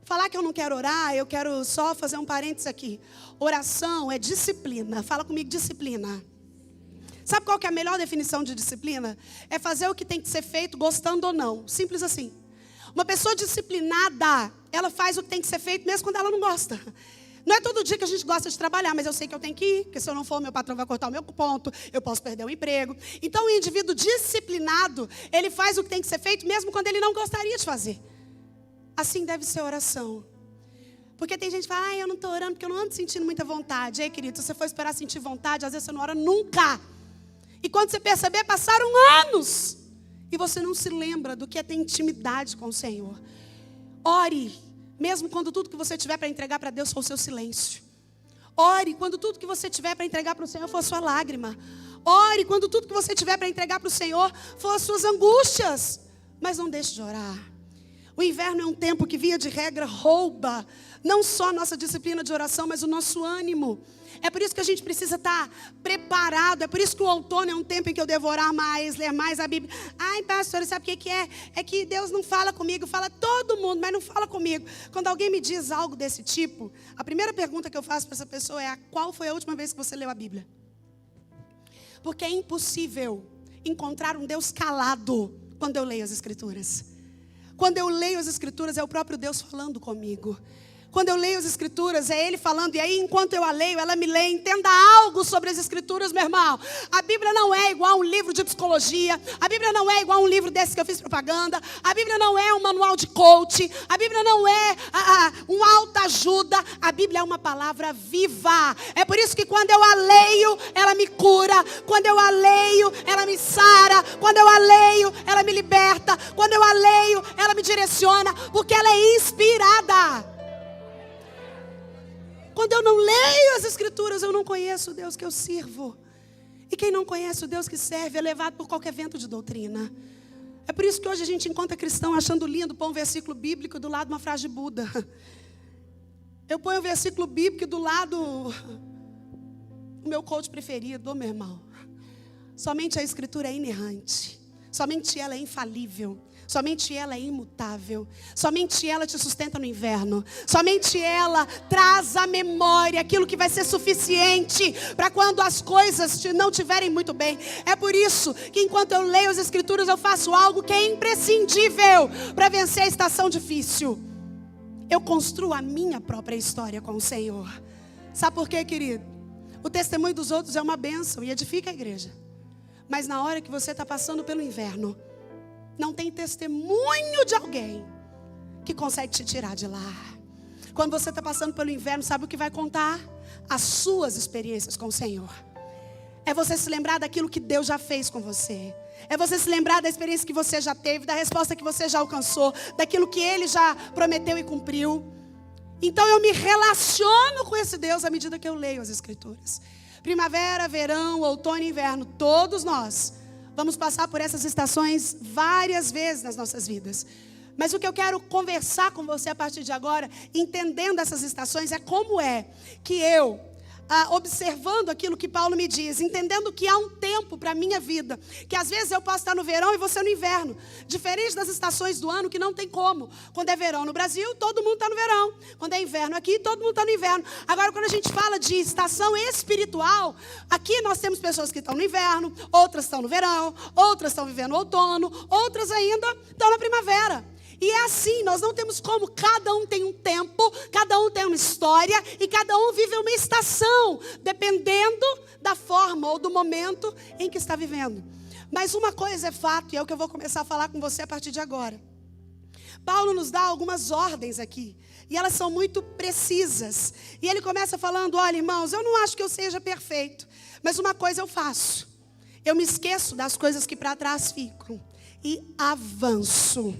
Falar que eu não quero orar, eu quero só fazer um parênteses aqui. Oração é disciplina. Fala comigo, disciplina. Sabe qual que é a melhor definição de disciplina? É fazer o que tem que ser feito gostando ou não. Simples assim. Uma pessoa disciplinada, ela faz o que tem que ser feito mesmo quando ela não gosta. Não é todo dia que a gente gosta de trabalhar, mas eu sei que eu tenho que ir, porque se eu não for, meu patrão vai cortar o meu ponto, eu posso perder o emprego. Então o indivíduo disciplinado, ele faz o que tem que ser feito mesmo quando ele não gostaria de fazer. Assim deve ser a oração. Porque tem gente que fala, eu não estou orando porque eu não ando sentindo muita vontade. Ei, querido, se você for esperar sentir vontade, às vezes você não ora nunca. E quando você perceber, passaram anos. E você não se lembra do que é ter intimidade com o Senhor. Ore. Mesmo quando tudo que você tiver para entregar para Deus for o seu silêncio. Ore quando tudo que você tiver para entregar para o Senhor for a sua lágrima. Ore quando tudo que você tiver para entregar para o Senhor for as suas angústias. Mas não deixe de orar. O inverno é um tempo que, via de regra, rouba não só a nossa disciplina de oração, mas o nosso ânimo. É por isso que a gente precisa estar preparado. É por isso que o outono é um tempo em que eu devo orar mais, ler mais a Bíblia. Ai, pastor, sabe o que é? É que Deus não fala comigo, fala todo mundo, mas não fala comigo. Quando alguém me diz algo desse tipo, a primeira pergunta que eu faço para essa pessoa é: qual foi a última vez que você leu a Bíblia? Porque é impossível encontrar um Deus calado quando eu leio as Escrituras. Quando eu leio as Escrituras, é o próprio Deus falando comigo. Quando eu leio as Escrituras, é Ele falando. E aí, enquanto eu a leio, ela me lê. Entenda algo sobre as Escrituras, meu irmão. A Bíblia não é igual a um livro de psicologia. A Bíblia não é igual a um livro desse que eu fiz propaganda. A Bíblia não é um manual de coach. A Bíblia não é um autoajuda. A Bíblia é uma palavra viva. É por isso que quando eu a leio, ela me cura. Quando eu a leio, ela me sara. Quando eu a leio, ela me liberta. Quando eu a leio, ela me direciona. Porque ela é inspirada. Quando eu não leio as Escrituras, eu não conheço o Deus que eu sirvo. E quem não conhece o Deus que serve é levado por qualquer vento de doutrina. É por isso que hoje a gente encontra cristão achando lindo pôr um versículo bíblico do lado de uma frase de Buda. Eu ponho um versículo bíblico do lado do meu coach preferido, meu irmão. Somente a Escritura é inerrante. Somente ela é infalível. Somente ela é imutável. Somente ela te sustenta no inverno. Somente ela traz à memória aquilo que vai ser suficiente para quando as coisas não estiverem muito bem. É por isso que enquanto eu leio as Escrituras, eu faço algo que é imprescindível para vencer a estação difícil. Eu construo a minha própria história com o Senhor. Sabe por quê, querido? O testemunho dos outros é uma bênção e edifica a igreja. Mas na hora que você está passando pelo inverno, não tem testemunho de alguém que consegue te tirar de lá. Quando você está passando pelo inverno, sabe o que vai contar? As suas experiências com o Senhor. É você se lembrar daquilo que Deus já fez com você. É você se lembrar da experiência que você já teve, da resposta que você já alcançou, daquilo que Ele já prometeu e cumpriu. Então eu me relaciono com esse Deus à medida que eu leio as Escrituras. Primavera, verão, outono e inverno, todos nós vamos passar por essas estações várias vezes nas nossas vidas. Mas o que eu quero conversar com você a partir de agora, entendendo essas estações, é como é que eu, observando aquilo que Paulo me diz, entendendo que há um tempo para a minha vida, que às vezes eu posso estar no verão e você no inverno, diferente das estações do ano que não tem como. Quando é verão no Brasil, todo mundo está no verão. Quando é inverno aqui, todo mundo está no inverno. Agora, quando a gente fala de estação espiritual, aqui nós temos pessoas que estão no inverno, outras estão no verão, outras estão vivendo o outono, outras ainda estão na primavera. E é assim, nós não temos como, cada um tem um tempo, cada um tem uma história e cada um vive uma estação, dependendo da forma ou do momento em que está vivendo. Mas uma coisa é fato, e é o que eu vou começar a falar com você a partir de agora. Paulo nos dá algumas ordens aqui, e elas são muito precisas. E ele começa falando, olha irmãos, eu não acho que eu seja perfeito, mas uma coisa eu faço. Eu me esqueço das coisas que para trás ficam e avanço.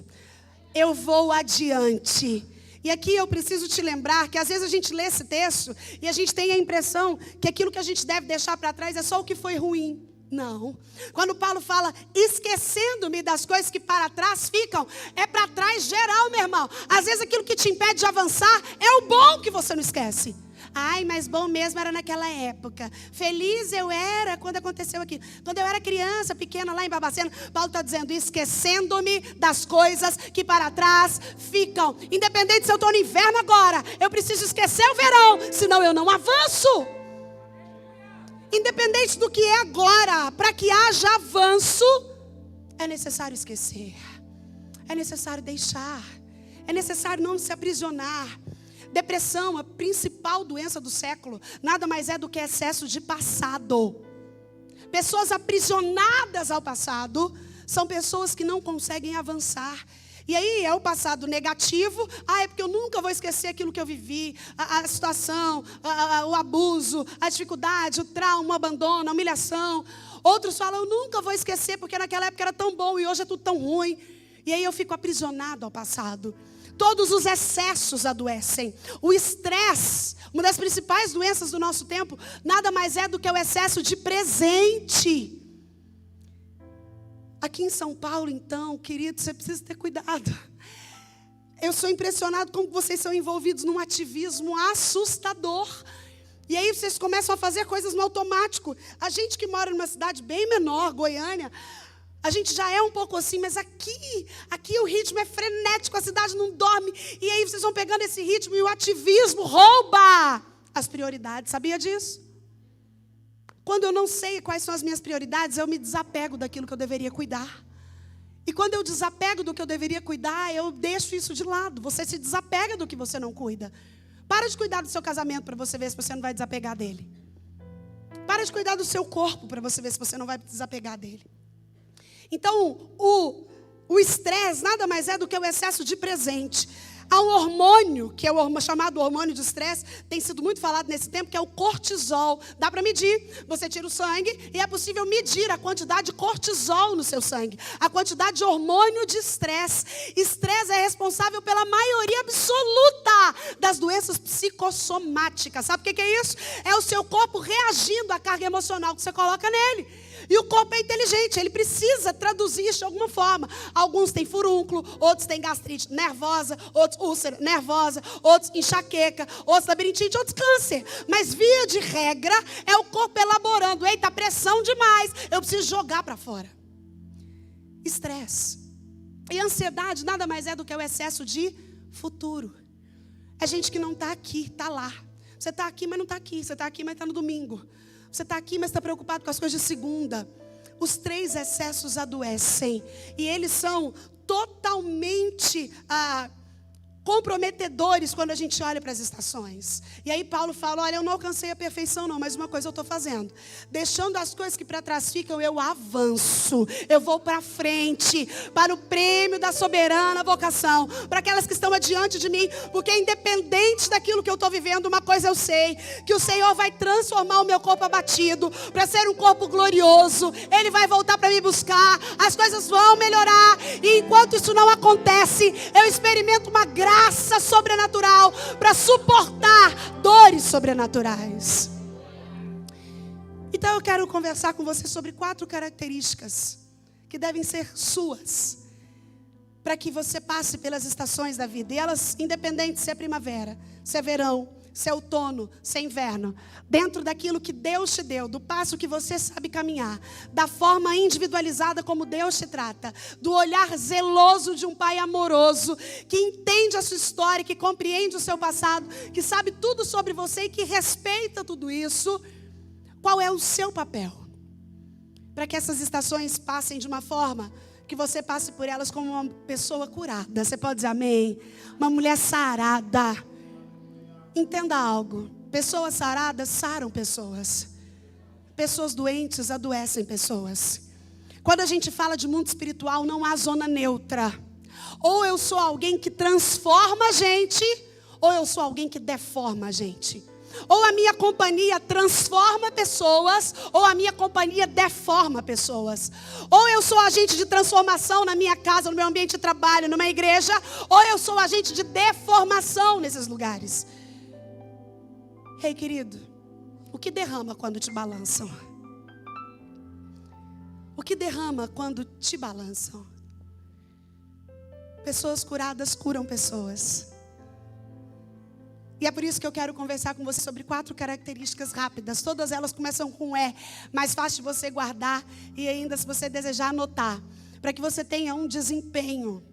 Eu vou adiante. E aqui eu preciso te lembrar que às vezes a gente lê esse texto e a gente tem a impressão que aquilo que a gente deve deixar para trás é só o que foi ruim. Não. Quando Paulo fala, esquecendo-me das coisas que para trás ficam, é para trás geral, meu irmão. Às vezes aquilo que te impede de avançar é o bom que você não esquece. Ai, mas bom mesmo era naquela época. Feliz eu era quando aconteceu aquilo. Quando eu era criança, pequena, lá em Barbacena, Paulo está dizendo, esquecendo-me das coisas que para trás ficam. Independente se eu estou no inverno agora, eu preciso esquecer o verão, senão eu não avanço. Independente do que é agora, para que haja avanço, é necessário esquecer. É necessário deixar. É necessário não se aprisionar. Depressão, a principal doença do século, nada mais é do que excesso de passado. Pessoas aprisionadas ao passado são pessoas que não conseguem avançar. E aí é o passado negativo. É porque eu nunca vou esquecer aquilo que eu vivi, a situação, o abuso, a dificuldade, o trauma, o abandono, a humilhação. Outros falam, eu nunca vou esquecer porque naquela época era tão bom e hoje é tudo tão ruim. E aí eu fico aprisionado ao passado. Todos os excessos adoecem. O estresse, uma das principais doenças do nosso tempo, nada mais é do que o excesso de presente. Aqui em São Paulo, então, querido, você precisa ter cuidado. Eu sou impressionado como vocês são envolvidos num ativismo assustador. E aí vocês começam a fazer coisas no automático. A gente que mora numa cidade bem menor, Goiânia, a gente já é um pouco assim, mas aqui o ritmo é frenético, a cidade não dorme. E aí vocês vão pegando esse ritmo e o ativismo rouba as prioridades. Sabia disso? Quando eu não sei quais são as minhas prioridades, eu me desapego daquilo que eu deveria cuidar. E quando eu desapego do que eu deveria cuidar, eu deixo isso de lado. Você se desapega do que você não cuida. Para de cuidar do seu casamento para você ver se você não vai desapegar dele. Para de cuidar do seu corpo para você ver se você não vai desapegar dele. Então, o estresse nada mais é do que o excesso de presente. Há um hormônio, que é o chamado hormônio de estresse, tem sido muito falado nesse tempo, que é o cortisol. Dá para medir. Você tira o sangue e é possível medir a quantidade de cortisol no seu sangue. A quantidade de hormônio de estresse. Estresse é responsável pela maioria absoluta das doenças psicossomáticas. Sabe o que é isso? É o seu corpo reagindo à carga emocional que você coloca nele. E o corpo é inteligente, ele precisa traduzir isso de alguma forma. Alguns têm furúnculo, outros têm gastrite nervosa, outros úlcera nervosa, outros enxaqueca, outros labirintite, outros câncer. Mas via de regra, é o corpo elaborando. Eita, pressão demais, eu preciso jogar para fora. Estresse. E ansiedade nada mais é do que o excesso de futuro. É gente que não está aqui, está lá. Você está aqui, mas não está aqui. Você está aqui, mas está no domingo. Você está aqui, mas está preocupado com as coisas de segunda. Os 3 excessos adoecem. E eles são totalmente comprometedores quando a gente olha para as estações. E aí Paulo fala, olha, eu não alcancei a perfeição não, mas uma coisa eu estou fazendo. Deixando as coisas que para trás ficam, eu avanço. Eu vou para frente, para o prêmio da soberana vocação. Para aquelas que estão adiante de mim. Porque independente daquilo que eu estou vivendo, uma coisa eu sei. Que o Senhor vai transformar o meu corpo abatido para ser um corpo glorioso. Ele vai voltar para me buscar. As coisas vão melhorar. E enquanto isso não acontece, eu experimento uma graça sobrenatural para suportar dores sobrenaturais. Então eu quero conversar com você sobre 4 características que devem ser suas para que você passe pelas estações da vida. E elas, independente se é primavera, se é verão, se é outono, se é inverno, dentro daquilo que Deus te deu, do passo que você sabe caminhar, da forma individualizada como Deus te trata, do olhar zeloso de um pai amoroso, que entende a sua história, que compreende o seu passado, que sabe tudo sobre você e que respeita tudo isso. Qual é o seu papel? Para que essas estações passem de uma forma que você passe por elas como uma pessoa curada. Você pode dizer amém? Uma mulher sarada. Entenda algo, pessoas saradas saram pessoas. Pessoas doentes adoecem pessoas. Quando a gente fala de mundo espiritual, não há zona neutra. Ou eu sou alguém que transforma a gente, ou eu sou alguém que deforma a gente. Ou a minha companhia transforma pessoas, ou a minha companhia deforma pessoas. Ou eu sou agente de transformação na minha casa, no meu ambiente de trabalho, numa igreja, ou eu sou agente de deformação nesses lugares. Ei, querido, o que derrama quando te balançam? O que derrama quando te balançam? Pessoas curadas curam pessoas. E é por isso que eu quero conversar com você sobre 4 características rápidas. Todas elas começam com E, mais fácil de você guardar e ainda, se você desejar, anotar. Para que você tenha um desempenho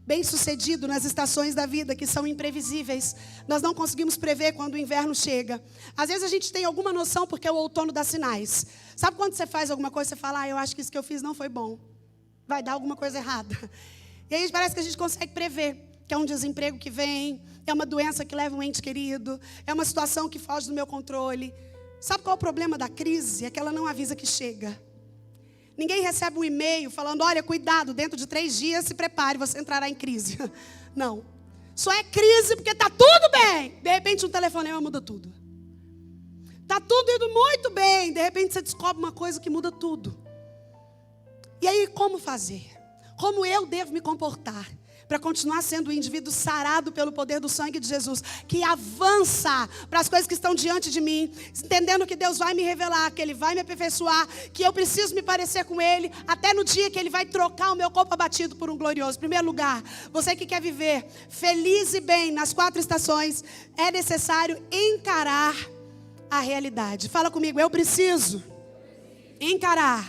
bem-sucedido nas estações da vida que são imprevisíveis. Nós não conseguimos prever quando o inverno chega. Às vezes a gente tem alguma noção porque o outono dá sinais. Sabe quando você faz alguma coisa e você fala, eu acho que isso que eu fiz não foi bom. Vai dar alguma coisa errada. E aí parece que a gente consegue prever que é um desemprego que vem, é uma doença que leva um ente querido, é uma situação que foge do meu controle. Sabe qual é o problema da crise? É que ela não avisa que chega. Ninguém recebe um e-mail falando, olha, cuidado, dentro de 3 dias se prepare, você entrará em crise. Não. Só é crise porque está tudo bem. De repente um telefonema muda tudo. Está tudo indo muito bem. De repente você descobre uma coisa que muda tudo. E aí como fazer? Como eu devo me comportar para continuar sendo um indivíduo sarado pelo poder do sangue de Jesus, que avança para as coisas que estão diante de mim, entendendo que Deus vai me revelar, que Ele vai me aperfeiçoar, que eu preciso me parecer com Ele, até no dia que Ele vai trocar o meu corpo abatido por um glorioso. Em primeiro lugar, você que quer viver feliz e bem nas 4 estações, é necessário encarar a realidade. Fala comigo, eu preciso encarar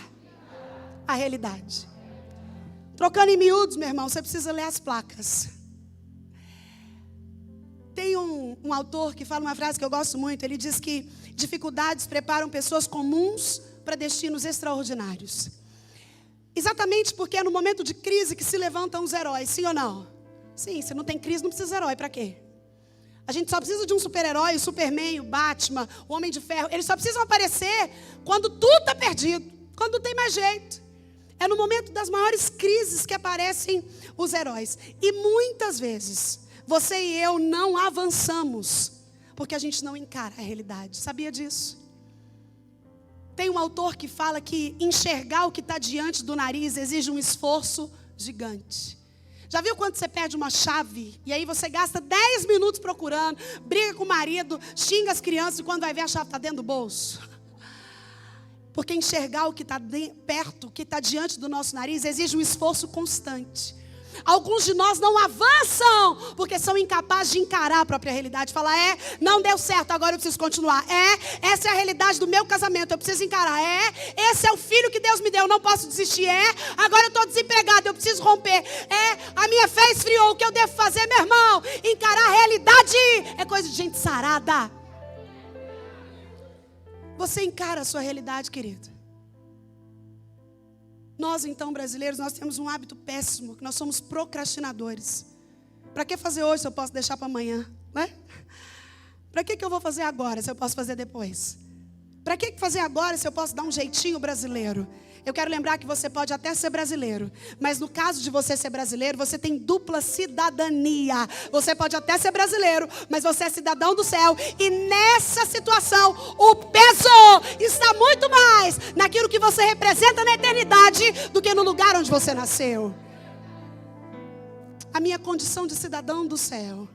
a realidade. Trocando em miúdos, meu irmão, você precisa ler as placas. Tem um autor que fala uma frase que eu gosto muito. Ele diz que dificuldades preparam pessoas comuns para destinos extraordinários. Exatamente porque é no momento de crise que se levantam os heróis, sim ou não? Sim, se não tem crise não precisa de herói, para quê? A gente só precisa de um super-herói, o Superman, o Batman, o Homem de Ferro. Eles só precisam aparecer quando tudo está perdido, quando não tem mais jeito. É no momento das maiores crises que aparecem os heróis. E muitas vezes, você e eu não avançamos, porque a gente não encara a realidade. Sabia disso? Tem um autor que fala que enxergar o que está diante do nariz exige um esforço gigante. Já viu quando você perde uma chave, e aí você gasta 10 minutos procurando, briga com o marido, xinga as crianças, e quando vai ver a chave está dentro do bolso? Porque enxergar o que está perto, o que está diante do nosso nariz, exige um esforço constante. Alguns de nós não avançam, porque são incapazes de encarar a própria realidade. Falar, não deu certo, agora eu preciso continuar. Essa é a realidade do meu casamento, eu preciso encarar. Esse é o filho que Deus me deu, eu não posso desistir. Agora eu estou desempregado, eu preciso romper. A minha fé esfriou, o que eu devo fazer, meu irmão? Encarar a realidade é coisa de gente sarada. Você encara a sua realidade, querido? Nós, então, brasileiros, nós temos um hábito péssimo, que nós somos procrastinadores. Para que fazer hoje se eu posso deixar para amanhã, né? Para que eu vou fazer agora se eu posso fazer depois? Para que fazer agora se eu posso dar um jeitinho brasileiro? Eu quero lembrar que você pode até ser brasileiro, mas no caso de você ser brasileiro, você tem dupla cidadania. Você pode até ser brasileiro, mas você é cidadão do céu. E nessa situação, o peso está muito mais naquilo que você representa na eternidade do que no lugar onde você nasceu. A minha condição de cidadão do céu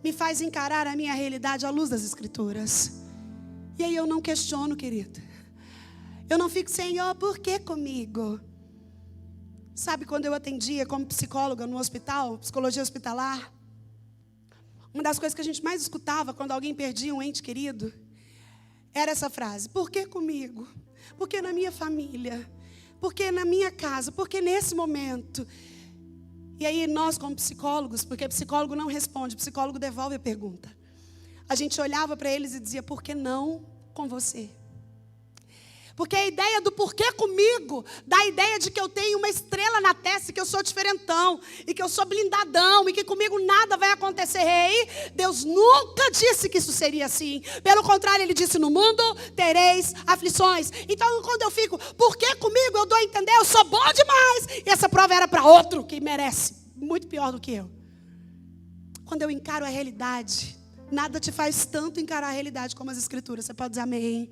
me faz encarar a minha realidade à luz das Escrituras. E aí eu não questiono, querido. Eu não fico, Senhor, por que comigo? Sabe, quando eu atendia como psicóloga no hospital, psicologia hospitalar, uma das coisas que a gente mais escutava quando alguém perdia um ente querido era essa frase: por que comigo? Por que na minha família? Por que na minha casa? Por que nesse momento? E aí nós como psicólogos, porque psicólogo não responde, psicólogo devolve a pergunta. A gente olhava para eles e dizia: por que não com você? Porque a ideia do porquê comigo dá a ideia de que eu tenho uma estrela na testa, que eu sou diferentão, e que eu sou blindadão, e que comigo nada vai acontecer. Ei, Deus nunca disse que isso seria assim. Pelo contrário, Ele disse: no mundo tereis aflições. Então, quando eu fico, por que comigo? Eu dou a entender, eu sou bom demais. E essa prova era para outro que merece, muito pior do que eu. Quando eu encaro a realidade, nada te faz tanto encarar a realidade como as Escrituras. Você pode dizer amém?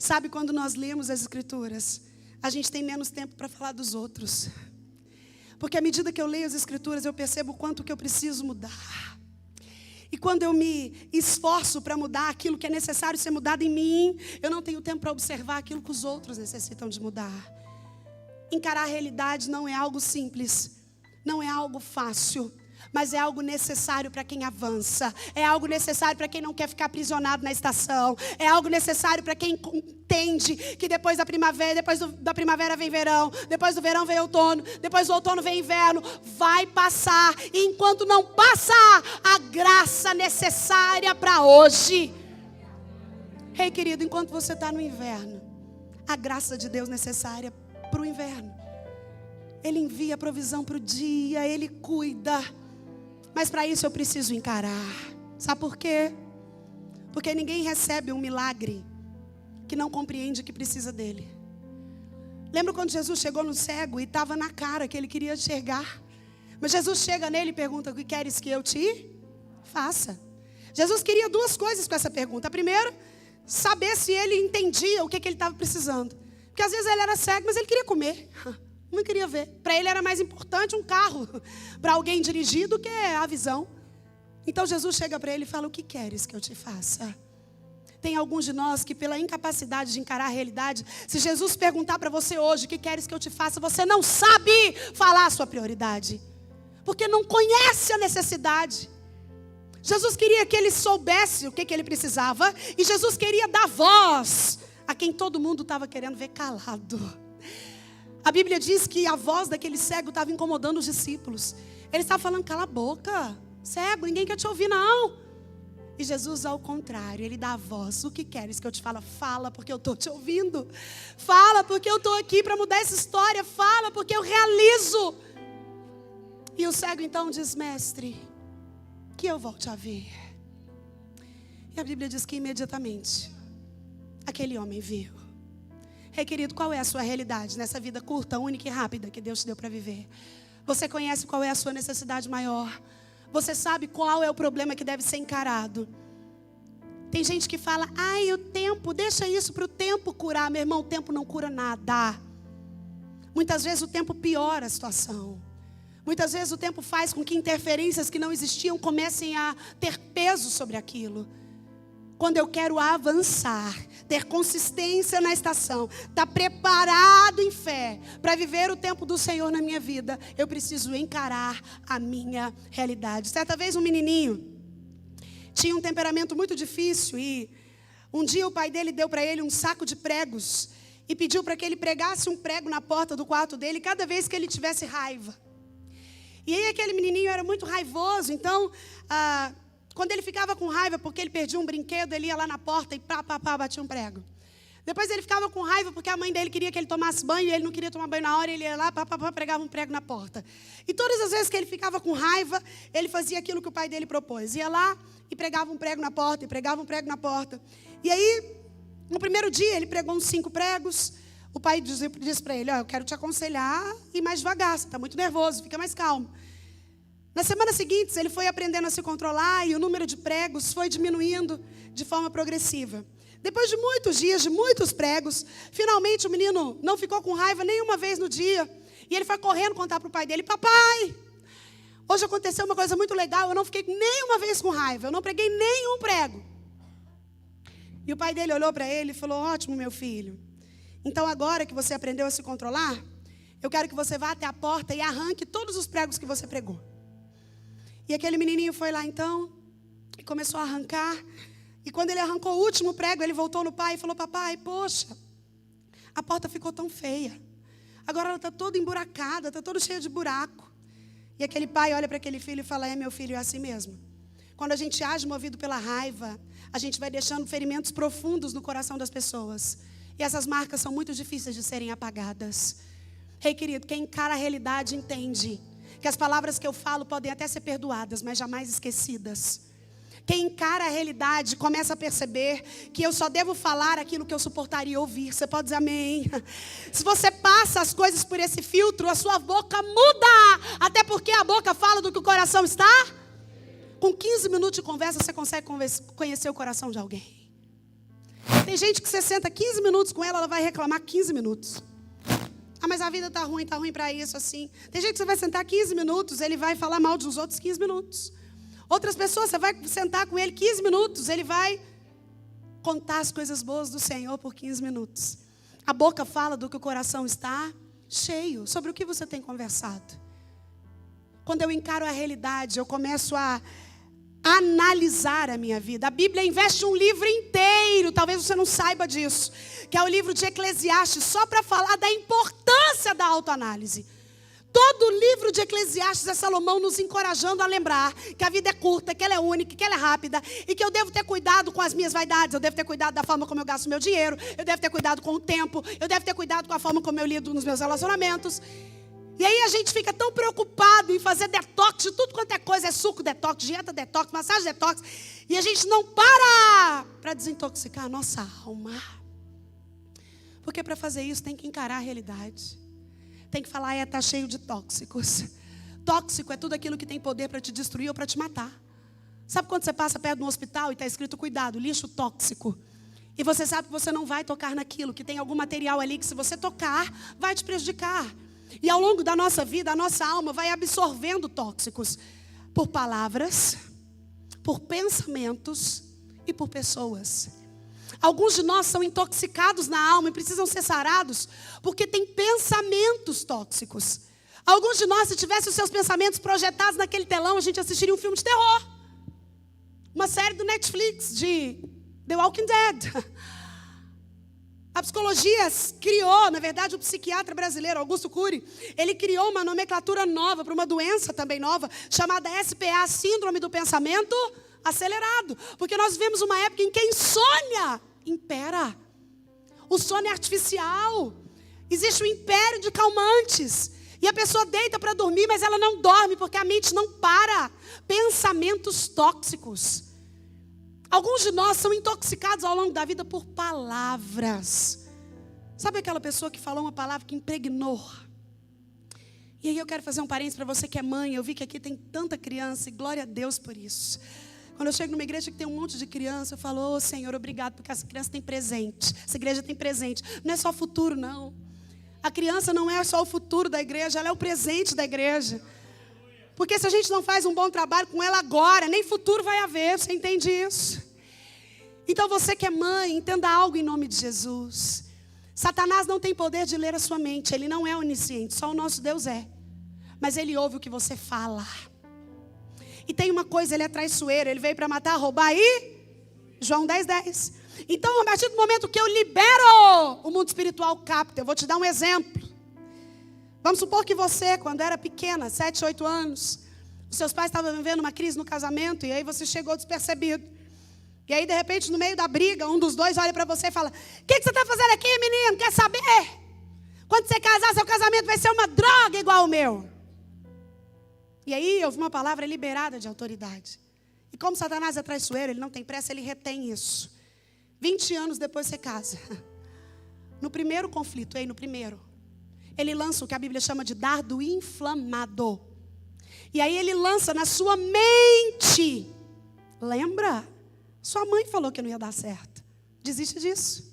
Sabe, quando nós lemos as Escrituras, a gente tem menos tempo para falar dos outros. Porque à medida que eu leio as Escrituras, eu percebo o quanto que eu preciso mudar. E quando eu me esforço para mudar aquilo que é necessário ser mudado em mim, eu não tenho tempo para observar aquilo que os outros necessitam de mudar. Encarar a realidade não é algo simples, não é algo fácil. Mas é algo necessário para quem avança. É algo necessário para quem não quer ficar aprisionado na estação. É algo necessário para quem entende que depois da primavera, da primavera vem verão, depois do verão vem outono, depois do outono vem inverno. Vai passar. E enquanto não passar, a graça necessária para hoje. Ei, querido, enquanto você está no inverno, a graça de Deus necessária para o inverno. Ele envia a provisão para o dia, Ele cuida. Mas para isso eu preciso encarar. Sabe por quê? Porque ninguém recebe um milagre que não compreende que precisa dele. Lembra quando Jesus chegou no cego e estava na cara que ele queria enxergar? Mas Jesus chega nele e pergunta: o que queres que eu te faça? Jesus queria duas coisas com essa pergunta. A primeira, saber se ele entendia o que ele estava precisando. Porque às vezes ele era cego, mas ele queria comer. Não queria ver. Para ele era mais importante um carro para alguém dirigir do que a visão. Então Jesus chega para ele e fala: o que queres que eu te faça? Tem alguns de nós que pela incapacidade de encarar a realidade, se Jesus perguntar para você hoje: o que queres que eu te faça? Você não sabe falar a sua prioridade. Porque não conhece a necessidade. Jesus queria que ele soubesse o que ele precisava. E Jesus queria dar voz a quem todo mundo estava querendo ver calado. A Bíblia diz que a voz daquele cego estava incomodando os discípulos. Ele estava falando: cala a boca, cego, ninguém quer te ouvir não. E Jesus, ao contrário, Ele dá a voz: o que queres que eu te fale? Fala, porque eu estou te ouvindo. Fala, porque eu estou aqui para mudar essa história. Fala, porque eu realizo. E o cego então diz: mestre, que eu volte a ver. E a Bíblia diz que imediatamente aquele homem viu. Ei, querido, qual é a sua realidade nessa vida curta, única e rápida que Deus te deu para viver? Você conhece qual é a sua necessidade maior? Você sabe qual é o problema que deve ser encarado? Tem gente que fala: ai, o tempo, deixa isso para o tempo curar. Meu irmão, o tempo não cura nada. Muitas vezes o tempo piora a situação. Muitas vezes o tempo faz com que interferências que não existiam comecem a ter peso sobre aquilo. Quando eu quero avançar, ter consistência na estação, estar preparado em fé para viver o tempo do Senhor na minha vida, eu preciso encarar a minha realidade. Certa vez um menininho tinha um temperamento muito difícil e um dia o pai dele deu para ele um saco de pregos e pediu para que ele pregasse um prego na porta do quarto dele cada vez que ele tivesse raiva. E aí aquele menininho era muito raivoso, então quando ele ficava com raiva porque ele perdia um brinquedo, ele ia lá na porta e batia um prego. Depois ele ficava com raiva porque a mãe dele queria que ele tomasse banho e ele não queria tomar banho na hora, ele ia lá, pregava um prego na porta. E todas as vezes que ele ficava com raiva, ele fazia aquilo que o pai dele propôs. Ia lá e pregava um prego na porta, e pregava um prego na porta. E aí, no primeiro dia, ele pregou uns 5 pregos. O pai disse para ele, eu quero te aconselhar e ir mais devagar, você está muito nervoso, fica mais calmo. Nas semanas seguintes, ele foi aprendendo a se controlar e o número de pregos foi diminuindo de forma progressiva. Depois de muitos dias, de muitos pregos, finalmente o menino não ficou com raiva nenhuma vez no dia. E ele foi correndo contar para o pai dele, papai, hoje aconteceu uma coisa muito legal, eu não fiquei nenhuma vez com raiva, eu não preguei nenhum prego. E o pai dele olhou para ele e falou, ótimo, meu filho. Então agora que você aprendeu a se controlar, eu quero que você vá até a porta e arranque todos os pregos que você pregou. E aquele menininho foi lá então, e começou a arrancar. E quando ele arrancou o último prego, ele voltou no pai e falou, papai, poxa, a porta ficou tão feia. Agora ela está toda emburacada, está toda cheia de buraco. E aquele pai olha para aquele filho e fala, meu filho, é assim mesmo. Quando a gente age movido pela raiva, a gente vai deixando ferimentos profundos no coração das pessoas. E essas marcas são muito difíceis de serem apagadas. Ei, querido, quem encara a realidade entende que as palavras que eu falo podem até ser perdoadas, mas jamais esquecidas. Quem encara a realidade começa a perceber que eu só devo falar aquilo que eu suportaria ouvir. Você pode dizer amém? Se você passa as coisas por esse filtro, a sua boca muda. Até porque a boca fala do que o coração está. Com 15 minutos de conversa, você consegue conhecer o coração de alguém. Tem gente que você senta 15 minutos com ela, ela vai reclamar 15 minutos. Ah, mas a vida está ruim para isso, assim. Tem gente que você vai sentar 15 minutos, ele vai falar mal dos outros 15 minutos. Outras pessoas, você vai sentar com ele 15 minutos, ele vai contar as coisas boas do Senhor por 15 minutos. A boca fala do que o coração está cheio. Sobre o que você tem conversado? Quando eu encaro a realidade, eu começo a analisar a minha vida. A Bíblia investe um livro inteiro, talvez você não saiba disso, que é o livro de Eclesiastes, só para falar da importância da autoanálise. Todo o livro de Eclesiastes é Salomão nos encorajando a lembrar que a vida é curta, que ela é única, que ela é rápida e que eu devo ter cuidado com as minhas vaidades, eu devo ter cuidado da forma como eu gasto meu dinheiro, eu devo ter cuidado com o tempo, eu devo ter cuidado com a forma como eu lido nos meus relacionamentos. E aí a gente fica tão preocupado em fazer detox de tudo quanto é coisa, é suco detox, dieta detox, massagem detox, e a gente não para desintoxicar a nossa alma. Porque para fazer isso tem que encarar a realidade. Tem que falar, está cheio de tóxicos. Tóxico é tudo aquilo que tem poder para te destruir ou para te matar. Sabe quando você passa perto de um hospital e está escrito, cuidado, lixo tóxico. E você sabe que você não vai tocar naquilo, que tem algum material ali que se você tocar, vai te prejudicar. E ao longo da nossa vida, a nossa alma vai absorvendo tóxicos. Por palavras, por pensamentos e por pessoas. Alguns de nós são intoxicados na alma e precisam ser sarados porque tem pensamentos tóxicos. Alguns de nós, se tivessem os seus pensamentos projetados naquele telão, a gente assistiria um filme de terror. Uma série do Netflix de The Walking Dead. A psicologia criou, na verdade, o psiquiatra brasileiro, Augusto Cury, ele criou uma nomenclatura nova para uma doença também nova, chamada SPA, Síndrome do Pensamento Acelerado. Porque nós vivemos uma época em que a insônia impera. O sono é artificial. Existe um império de calmantes. E a pessoa deita para dormir, mas ela não dorme, porque a mente não para. Pensamentos tóxicos. Alguns de nós são intoxicados ao longo da vida por palavras. Sabe aquela pessoa que falou uma palavra que impregnou? E aí eu quero fazer um parênteses para você que é mãe. Eu vi que aqui tem tanta criança e glória a Deus por isso. Quando eu chego numa igreja que tem um monte de criança, eu falo, Senhor, obrigado, porque essa criança tem presente. Essa igreja tem presente. Não é só futuro, não. A criança não é só o futuro da igreja, ela é o presente da igreja. Porque se a gente não faz um bom trabalho com ela agora, nem futuro vai haver, você entende isso? Então você que é mãe, entenda algo em nome de Jesus. Satanás não tem poder de ler a sua mente, ele não é onisciente, só o nosso Deus é. Mas ele ouve o que você fala. E tem uma coisa, ele é traiçoeiro, ele veio para matar, roubar e... João 10:10. Então, a partir do momento que eu libero, o mundo espiritual capta. Eu vou te dar um exemplo. Vamos supor que você, quando era pequena, 7, 8 anos, os seus pais estavam vivendo uma crise no casamento, e aí você chegou despercebido. E aí, de repente, no meio da briga, um dos dois olha para você e fala: o que você está fazendo aqui, menino? Quer saber? Quando você casar, seu casamento vai ser uma droga igual o meu. E aí, houve uma palavra liberada de autoridade. E como Satanás é traiçoeiro, ele não tem pressa, ele retém isso. 20 anos depois você casa. No primeiro conflito, no primeiro, ele lança o que a Bíblia chama de dardo inflamado. E aí ele lança na sua mente. Lembra? Sua mãe falou que não ia dar certo. Desiste disso.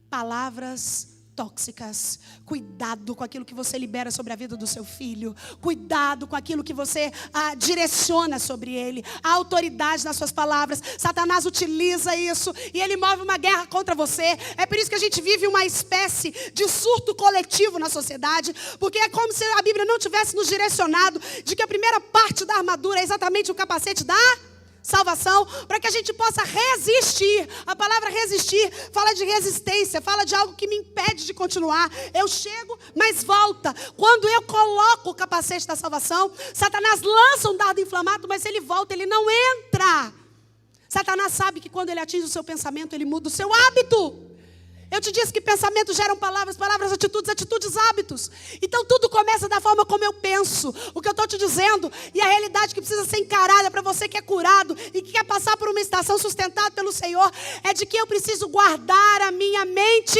Palavras tóxicas. Cuidado com aquilo que você libera sobre a vida do seu filho. Cuidado com aquilo que você direciona sobre ele. A autoridade nas suas palavras. Satanás utiliza isso e ele move uma guerra contra você. É por isso que a gente vive uma espécie de surto coletivo na sociedade, porque é como se a Bíblia não tivesse nos direcionado de que a primeira parte da armadura é exatamente o capacete da salvação, para que a gente possa resistir. A palavra resistir fala de resistência, fala de algo que me impede de continuar. Eu chego, mas volta. Quando eu coloco o capacete da salvação, Satanás lança um dardo inflamado, mas ele volta, ele não entra. Satanás sabe que quando ele atinge o seu pensamento, ele muda o seu hábito. Eu te disse que pensamentos geram palavras, palavras, atitudes, atitudes, hábitos. Então tudo começa da forma como eu penso. O que eu estou te dizendo e a realidade que precisa ser encarada para você que é curado e que quer passar por uma estação sustentada pelo Senhor é de que eu preciso guardar a minha mente,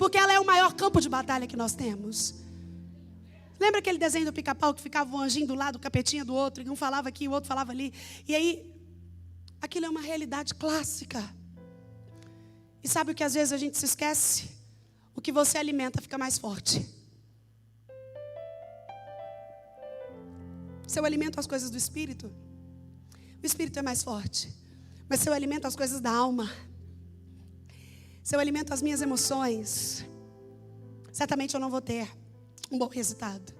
porque ela é o maior campo de batalha que nós temos. Lembra aquele desenho do Pica-Pau que ficava um anjinho do lado, o capetinha do outro, e um falava aqui, o outro falava ali. E aí, aquilo é uma realidade clássica. E sabe o que às vezes a gente se esquece? O que você alimenta fica mais forte. Se eu alimento as coisas do Espírito, o Espírito é mais forte. Mas se eu alimento as coisas da alma, se eu alimento as minhas emoções, certamente eu não vou ter um bom resultado.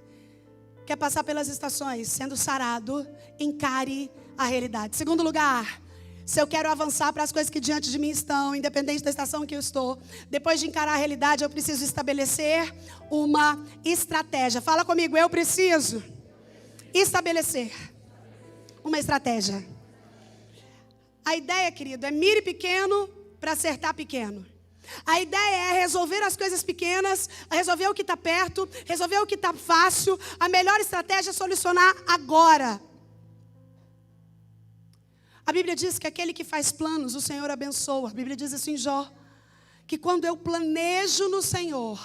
Quer passar pelas estações sendo sarado, encare a realidade. Segundo lugar, se eu quero avançar para as coisas que diante de mim estão, independente da estação que eu estou, depois de encarar a realidade, eu preciso estabelecer uma estratégia. Fala comigo, eu preciso estabelecer uma estratégia. A ideia, querido, é mire pequeno para acertar pequeno. A ideia é resolver as coisas pequenas, resolver o que está perto, resolver o que está fácil. A melhor estratégia é solucionar agora. A Bíblia diz que aquele que faz planos, o Senhor abençoa. A Bíblia diz isso em Jó, que quando eu planejo no Senhor,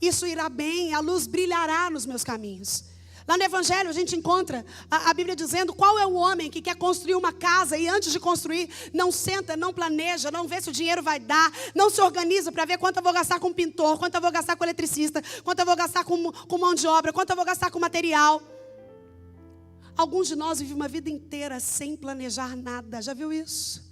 isso irá bem, a luz brilhará nos meus caminhos. Lá no Evangelho a gente encontra a Bíblia dizendo qual é o homem que quer construir uma casa e antes de construir não senta, não planeja, não vê se o dinheiro vai dar, não se organiza para ver quanto eu vou gastar com pintor, quanto eu vou gastar com eletricista, quanto eu vou gastar com mão de obra, quanto eu vou gastar com material. Alguns de nós vivem uma vida inteira sem planejar nada. Já viu isso?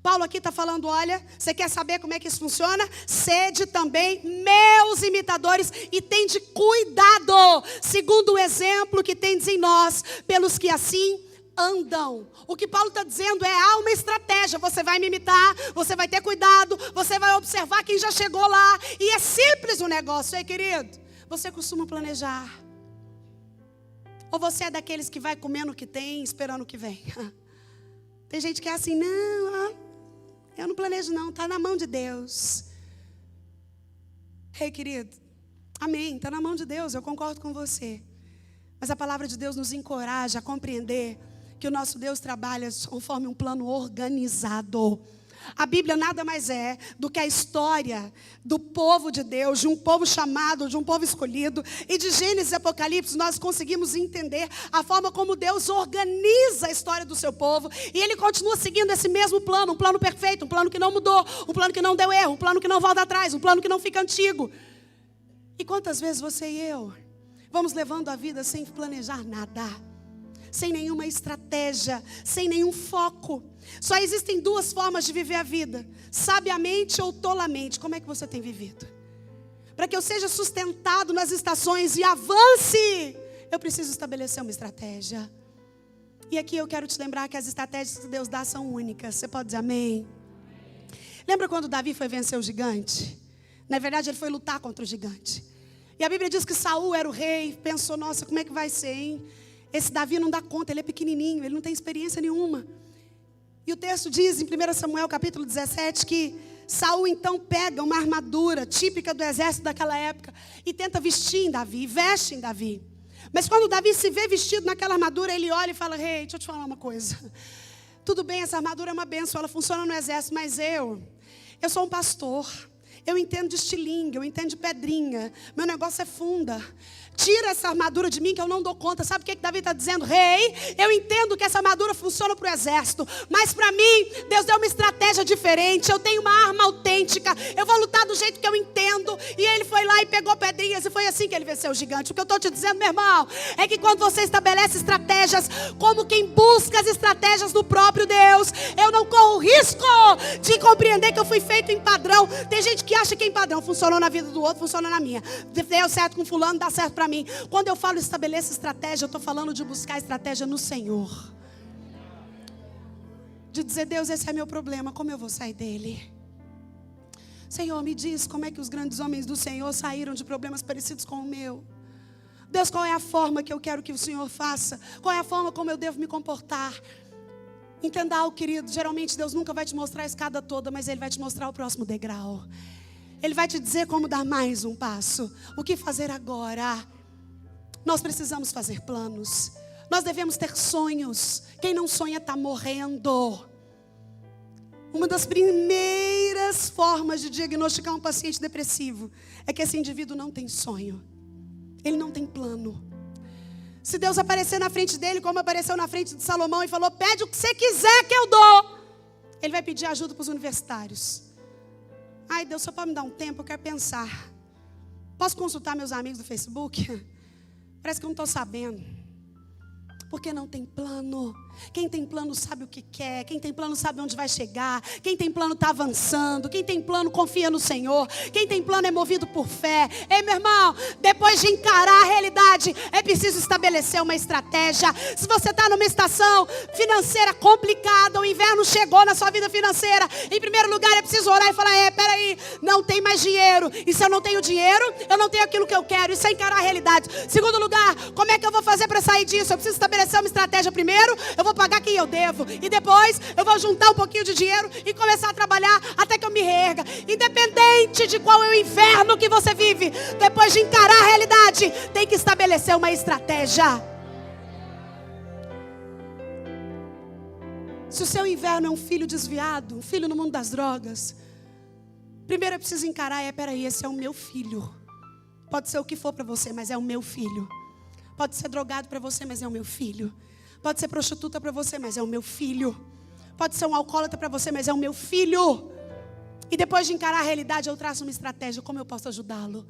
Paulo aqui está falando, olha, você quer saber como é que isso funciona? Sede também meus imitadores e tende cuidado, segundo o exemplo que tendes em nós, pelos que assim andam. O que Paulo está dizendo é, há uma estratégia, você vai me imitar, você vai ter cuidado, você vai observar quem já chegou lá. E é simples o negócio, querido. Você costuma planejar. Ou você é daqueles que vai comendo o que tem, esperando o que vem? Tem gente que é assim, não, eu não planejo não, está na mão de Deus. Ei, querido, amém, está na mão de Deus, eu concordo com você. Mas a palavra de Deus nos encoraja a compreender que o nosso Deus trabalha conforme um plano organizado. A Bíblia nada mais é do que a história do povo de Deus, de um povo chamado, de um povo escolhido. E de Gênesis e Apocalipse nós conseguimos entender a forma como Deus organiza a história do seu povo. E Ele continua seguindo esse mesmo plano, um plano perfeito, um plano que não mudou, um plano que não deu erro, um plano que não volta atrás, um plano que não fica antigo. E quantas vezes você e eu vamos levando a vida sem planejar nada, sem nenhuma estratégia, sem nenhum foco. Só existem duas formas de viver a vida, sabiamente ou tolamente. Como é que você tem vivido? Para que eu seja sustentado nas estações e avance, eu preciso estabelecer uma estratégia. E aqui eu quero te lembrar que as estratégias que Deus dá são únicas. Você pode dizer amém? Lembra quando Davi foi vencer o gigante? Na verdade ele foi lutar contra o gigante. E a Bíblia diz que Saul era o rei, pensou, nossa, como é que vai ser, hein? Esse Davi não dá conta, ele é pequenininho, ele não tem experiência nenhuma. E o texto diz em 1 Samuel capítulo 17 que Saul então pega uma armadura típica do exército daquela época e tenta vestir em Davi, e veste em Davi. Mas quando Davi se vê vestido naquela armadura, ele olha e fala: "Rei, deixa eu te falar uma coisa. Tudo bem, essa armadura é uma bênção, ela funciona no exército, mas eu sou um pastor. Eu entendo de estilingue, eu entendo de pedrinha. Meu negócio é funda. Tira essa armadura de mim que eu não dou conta." Sabe o que Davi está dizendo? "Rei, eu entendo que essa armadura funciona para o exército, mas para mim, Deus deu uma estratégia diferente. Eu tenho uma arma autêntica. Eu vou lutar do jeito que eu entendo." E ele foi lá e pegou pedrinhas, e foi assim que ele venceu o gigante. O que eu estou te dizendo, meu irmão, é que quando você estabelece estratégias, como quem busca as estratégias do próprio Deus, eu não corro risco de compreender que eu fui feito em padrão. Tem gente que acha que em padrão funcionou na vida do outro, funciona na minha. Deu certo com fulano, dá certo para mim. Quando eu falo estabeleça estratégia, eu estou falando de buscar estratégia no Senhor. De dizer: "Deus, esse é meu problema, como eu vou sair dele? Senhor, me diz como é que os grandes homens do Senhor saíram de problemas parecidos com o meu. Deus, qual é a forma que eu quero que o Senhor faça? Qual é a forma como eu devo me comportar?" Entenda algo, querido, geralmente Deus nunca vai te mostrar a escada toda, mas Ele vai te mostrar o próximo degrau. Ele vai te dizer como dar mais um passo, o que fazer agora. Nós precisamos fazer planos. Nós devemos ter sonhos. Quem não sonha está morrendo. Uma das primeiras formas de diagnosticar um paciente depressivo é que esse indivíduo não tem sonho. Ele não tem plano. Se Deus aparecer na frente dele, como apareceu na frente de Salomão, e falou: "Pede o que você quiser que eu dou", ele vai pedir ajuda para os universitários. "Ai, Deus, só pode me dar um tempo, eu quero pensar. Posso consultar meus amigos do Facebook? Parece que eu não estou sabendo." Porque não tem plano. Quem tem plano sabe o que quer. Quem tem plano sabe onde vai chegar. Quem tem plano está avançando. Quem tem plano confia no Senhor. Quem tem plano é movido por fé. Ei, meu irmão, depois de encarar a realidade, é preciso estabelecer uma estratégia. Se você está numa estação financeira complicada, o inverno chegou na sua vida financeira, em primeiro lugar é preciso orar e falar: peraí, não tem mais dinheiro. E se eu não tenho dinheiro, eu não tenho aquilo que eu quero. Isso é encarar a realidade. Segundo lugar, como é que eu vou fazer para sair disso? Eu preciso estabelecer uma estratégia primeiro. Eu vou pagar quem eu devo, e depois eu vou juntar um pouquinho de dinheiro e começar a trabalhar até que eu me reerga. Independente de qual é o inverno que você vive, depois de encarar a realidade, tem que estabelecer uma estratégia. Se o seu inverno é um filho desviado, um filho no mundo das drogas, primeiro eu preciso encarar: peraí, esse é o meu filho. Pode ser o que for para você, mas é o meu filho. Pode ser drogado para você, mas é o meu filho. Pode ser prostituta para você, mas é o meu filho. Pode ser um alcoólatra para você, mas é o meu filho. E depois de encarar a realidade, eu traço uma estratégia. Como eu posso ajudá-lo?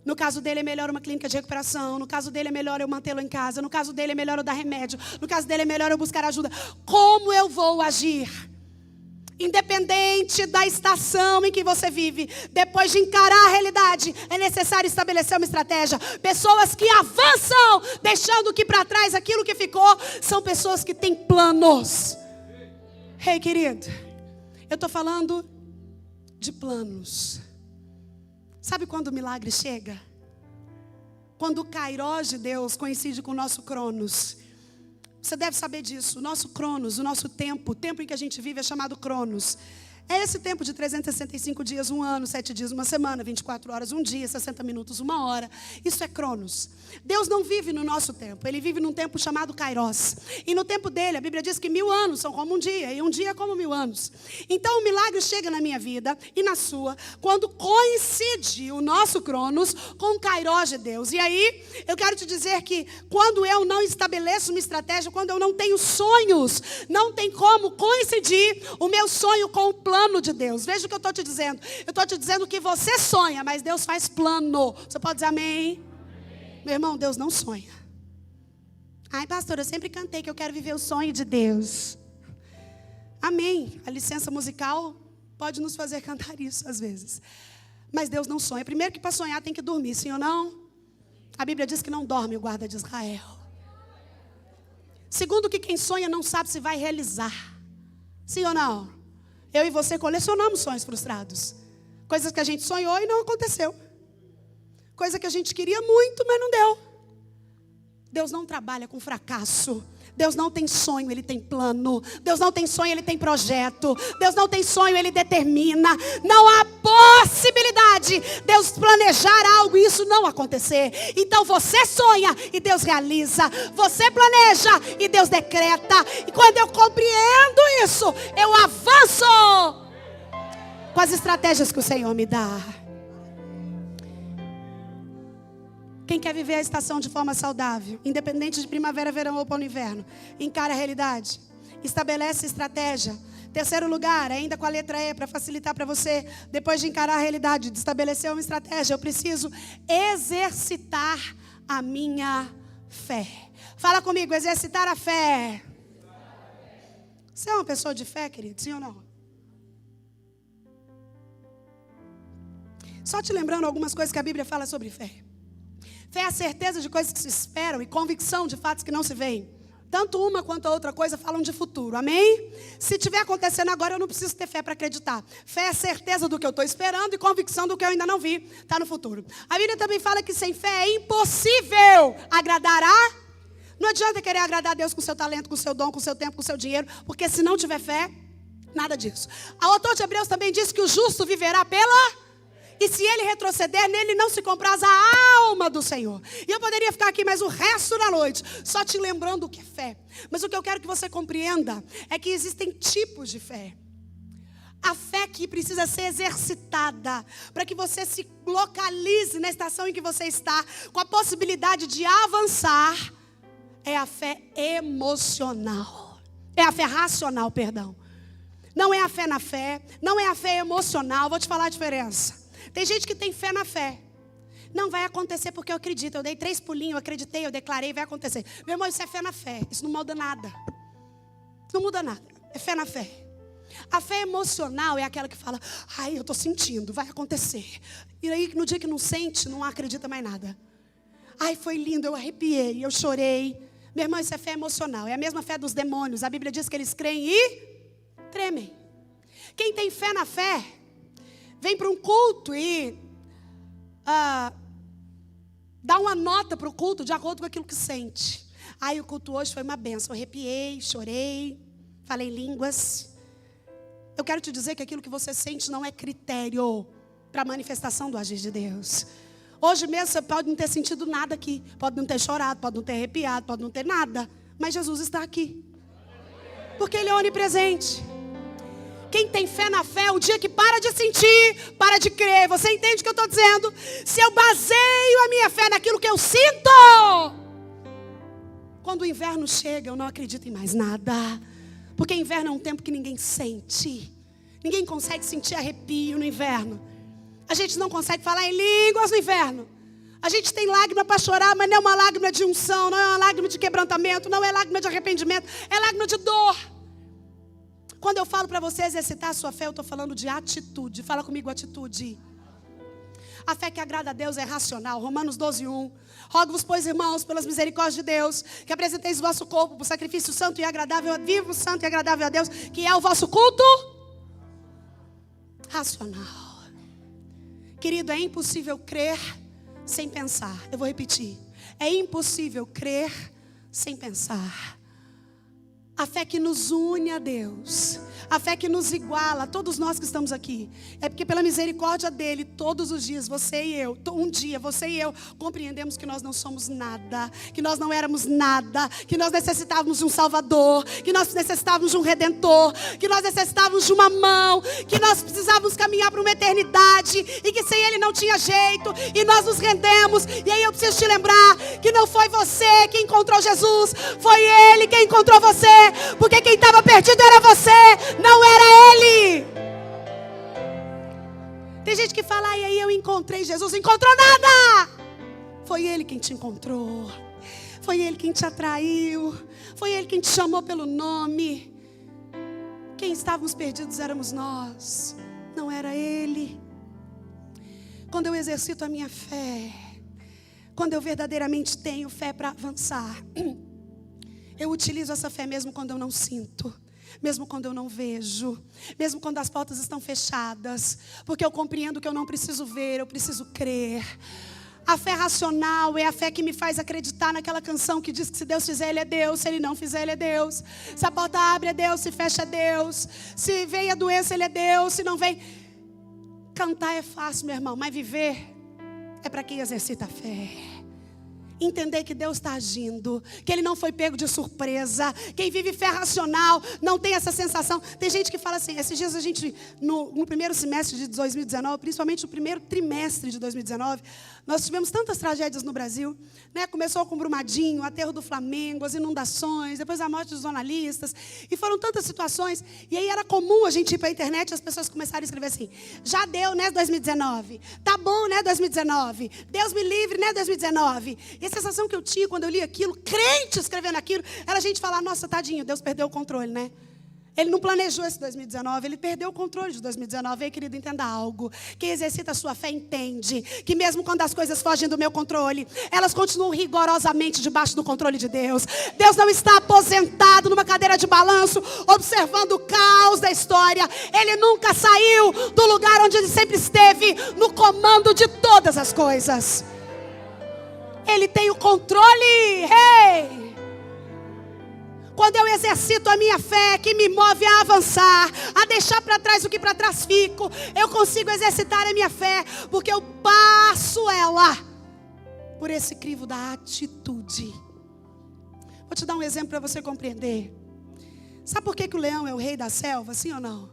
No caso dele é melhor uma clínica de recuperação. No caso dele é melhor eu mantê-lo em casa. No caso dele é melhor eu dar remédio. No caso dele é melhor eu buscar ajuda. Como eu vou agir? Independente da estação em que você vive, depois de encarar a realidade, é necessário estabelecer uma estratégia. Pessoas que avançam, deixando que para trás aquilo que ficou, são pessoas que têm planos. Ei, querido, eu estou falando de planos. Sabe quando o milagre chega? Quando o Kairos de Deus coincide com o nosso Cronos. Você deve saber disso. O nosso Cronos, o nosso tempo, o tempo em que a gente vive é chamado Cronos. É esse tempo de 365 dias, um ano, 7 dias, uma semana, 24 horas, um dia, 60 minutos, uma hora. Isso é Cronos. Deus não vive no nosso tempo. Ele vive num tempo chamado Kairos. E no tempo dele, a Bíblia diz que 1000 anos são como um dia. E um dia é como 1000 anos. Então o milagre chega na minha vida e na sua, quando coincide o nosso Cronos com o Kairos de Deus. E aí, eu quero te dizer que quando eu não estabeleço uma estratégia, quando eu não tenho sonhos, não tem como coincidir o meu sonho com o plano de Deus. Veja o que eu estou te dizendo. Eu estou te dizendo que você sonha, mas Deus faz plano. Você pode dizer amém? Meu irmão, Deus não sonha. Ai, pastor, eu sempre cantei que eu quero viver o sonho de Deus. Amém. A licença musical pode nos fazer cantar isso às vezes. Mas Deus não sonha. Primeiro que para sonhar tem que dormir, sim ou não? A Bíblia diz que não dorme o guarda de Israel. Segundo que quem sonha não sabe se vai realizar. Sim ou não? Eu e você colecionamos sonhos frustrados. Coisas que a gente sonhou e não aconteceu. Coisa que a gente queria muito, mas não deu. Deus não trabalha com fracasso. Deus não tem sonho, Ele tem plano. Deus não tem sonho, Ele tem projeto. Deus não tem sonho, Ele determina. Não há possibilidade de Deus planejar algo e isso não acontecer. Então você sonha e Deus realiza. Você planeja e Deus decreta. E quando eu compreendo isso, eu avanço com as estratégias que o Senhor me dá. Quem quer viver a estação de forma saudável, independente de primavera, verão ou outono e inverno, encara a realidade, estabelece estratégia. Terceiro lugar, ainda com a letra E, para facilitar para você, depois de encarar a realidade, de estabelecer uma estratégia, eu preciso exercitar a minha fé. Fala comigo, exercitar a fé. Você é uma pessoa de fé, querido? Sim ou não? Só te lembrando algumas coisas que a Bíblia fala sobre fé. Fé é a certeza de coisas que se esperam e convicção de fatos que não se veem. Tanto uma quanto a outra coisa falam de futuro, amém? Se estiver acontecendo agora, eu não preciso ter fé para acreditar. Fé é a certeza do que eu estou esperando e convicção do que eu ainda não vi, está no futuro. A Bíblia também fala que sem fé é impossível agradar a... Não adianta querer agradar a Deus com o seu talento, com o seu dom, com o seu tempo, com o seu dinheiro, porque se não tiver fé, nada disso. O autor de Hebreus também diz que o justo viverá pela... E se ele retroceder, nele não se compraz a alma do Senhor. E eu poderia ficar aqui mais o resto da noite, só te lembrando o que é fé. Mas o que eu quero que você compreenda é que existem tipos de fé. A fé que precisa ser exercitada, para que você se localize na estação em que você está, com a possibilidade de avançar, é a fé emocional. É a fé racional, perdão. Não é a fé na fé, não é a fé emocional. Vou te falar a diferença. Tem gente que tem fé na fé. Não vai acontecer porque eu acredito. Eu dei 3 pulinhos, eu acreditei, eu declarei, vai acontecer. Meu irmão, isso é fé na fé. Isso não muda nada. Não muda nada. É fé na fé. A fé emocional é aquela que fala, ai, eu estou sentindo, vai acontecer. E aí, no dia que não sente, não acredita mais nada. Ai, foi lindo, eu arrepiei, eu chorei. Meu irmão, isso é fé emocional. É a mesma fé dos demônios. A Bíblia diz que eles creem e tremem. Quem tem fé na fé, vem para um culto e dá uma nota para o culto de acordo com aquilo que sente. Aí o culto hoje foi uma bênção. Eu arrepiei, chorei, falei línguas. Eu quero te dizer que aquilo que você sente não é critério para a manifestação do agir de Deus. Hoje mesmo você pode não ter sentido nada aqui. Pode não ter chorado, pode não ter arrepiado, pode não ter nada. Mas Jesus está aqui. Porque Ele é onipresente. Quem tem fé na fé, o dia que para de sentir, para de crer. Você entende o que eu estou dizendo? Se eu baseio a minha fé naquilo que eu sinto, quando o inverno chega, eu não acredito em mais nada. Porque inverno é um tempo que ninguém sente. Ninguém consegue sentir arrepio no inverno. A gente não consegue falar em línguas no inverno. A gente tem lágrima para chorar, mas não é uma lágrima de unção, não é uma lágrima de quebrantamento, não é lágrima de arrependimento, é lágrima de dor. Quando eu falo para você exercitar a sua fé, eu estou falando de atitude. Fala comigo, atitude. A fé que agrada a Deus é racional. Romanos 12:1. Rogo-vos, pois, irmãos, pelas misericórdias de Deus, que apresenteis o vosso corpo por sacrifício santo e agradável, vivo, santo e agradável a Deus, que é o vosso culto racional. Querido, é impossível crer sem pensar. Eu vou repetir. É impossível crer sem pensar. A fé que nos une a Deus, a fé que nos iguala, todos nós que estamos aqui, é porque pela misericórdia dEle, todos os dias, você e eu, um dia, você e eu, compreendemos que nós não somos nada, que nós não éramos nada, que nós necessitávamos de um Salvador, que nós necessitávamos de um Redentor, que nós necessitávamos de uma mão, que nós precisávamos caminhar para uma eternidade, e que sem Ele não tinha jeito, e nós nos rendemos. E aí eu preciso te lembrar que não foi você que encontrou Jesus, foi Ele quem encontrou você. Porque quem estava perdido era você, não era Ele. Tem gente que fala, e aí eu encontrei Jesus. Encontrou nada. Foi Ele quem te encontrou. Foi Ele quem te atraiu. Foi Ele quem te chamou pelo nome. Quem estávamos perdidos éramos nós, não era Ele. Quando eu exercito a minha fé, quando eu verdadeiramente tenho fé para avançar, eu utilizo essa fé mesmo quando eu não sinto, mesmo quando eu não vejo, mesmo quando as portas estão fechadas, porque eu compreendo que eu não preciso ver, eu preciso crer. A fé racional é a fé que me faz acreditar naquela canção que diz que se Deus fizer, Ele é Deus. Se Ele não fizer, Ele é Deus. Se a porta abre, é Deus. Se fecha, é Deus. Se vem a doença, Ele é Deus. Se não vem... Cantar é fácil, meu irmão, mas viver é para quem exercita a fé. Entender que Deus está agindo, que Ele não foi pego de surpresa. Quem vive fé racional não tem essa sensação. Tem gente que fala assim, esses dias a gente, no primeiro semestre de 2019, principalmente no primeiro trimestre de 2019, nós tivemos tantas tragédias no Brasil, né? Começou com o Brumadinho, o aterro do Flamengo, as inundações, depois a morte dos jornalistas, e foram tantas situações, e aí era comum a gente ir para a internet e as pessoas começaram a escrever assim, já deu, né, 2019, tá bom, né, 2019, Deus me livre, né, 2019, e a sensação que eu tinha quando eu li aquilo, crente escrevendo aquilo, era a gente falar, nossa, tadinho, Deus perdeu o controle, né? Ele não planejou esse 2019, ele perdeu o controle de 2019. Ei, querido, entenda algo. Quem exercita a sua fé entende que mesmo quando as coisas fogem do meu controle, elas continuam rigorosamente debaixo do controle de Deus. Deus não está aposentado numa cadeira de balanço, observando o caos da história. Ele nunca saiu do lugar onde ele sempre esteve, no comando de todas as coisas. Ele tem o controle. Hey! Quando eu exercito a minha fé, que me move a avançar, a deixar para trás o que para trás fico, eu consigo exercitar a minha fé, porque eu passo ela por esse crivo da atitude. Vou te dar um exemplo para você compreender. Sabe por que o leão é o rei da selva, sim ou não?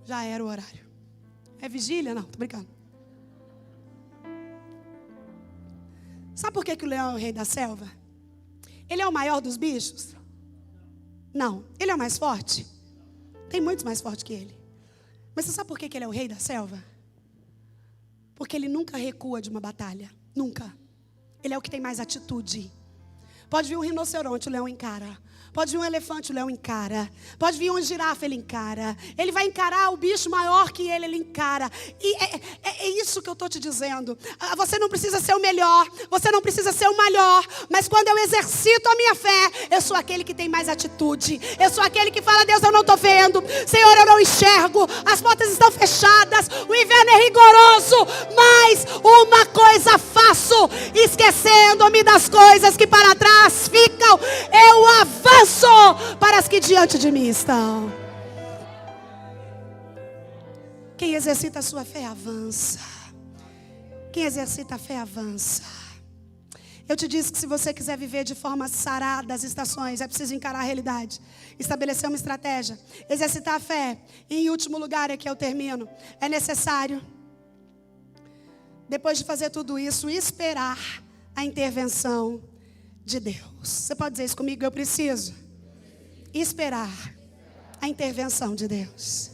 Já era o horário. É vigília? Não, tô brincando. Sabe por que o leão é o rei da selva? Ele é o maior dos bichos? Não. Ele é o mais forte? Tem muitos mais fortes que ele. Mas você sabe por que ele é o rei da selva? Porque ele nunca recua de uma batalha. Nunca. Ele é o que tem mais atitude. Pode vir um rinoceronte, o leão encara. Pode vir um elefante, o leão encara. Pode vir uma girafa, ele encara. Ele vai encarar o bicho maior que ele encara. E é isso que eu estou te dizendo. Você não precisa ser o melhor, você não precisa ser o maior. Mas quando eu exercito a minha fé, eu sou aquele que tem mais atitude. Eu sou aquele que fala, Deus, eu não estou vendo. Senhor, eu não enxergo. As portas estão fechadas. O inverno é rigoroso. Mas uma coisa faço, esquecendo-me das coisas que para trás ficam. Eu avanço para as que diante de mim estão. Quem exercita a sua fé avança. Quem exercita a fé avança. Eu te disse que se você quiser viver de forma sarada as estações, é preciso encarar a realidade, estabelecer uma estratégia, exercitar a fé. E em último lugar, aqui eu termino, é necessário, depois de fazer tudo isso, esperar a intervenção de Deus. Você pode dizer isso comigo? Eu preciso esperar a intervenção de Deus.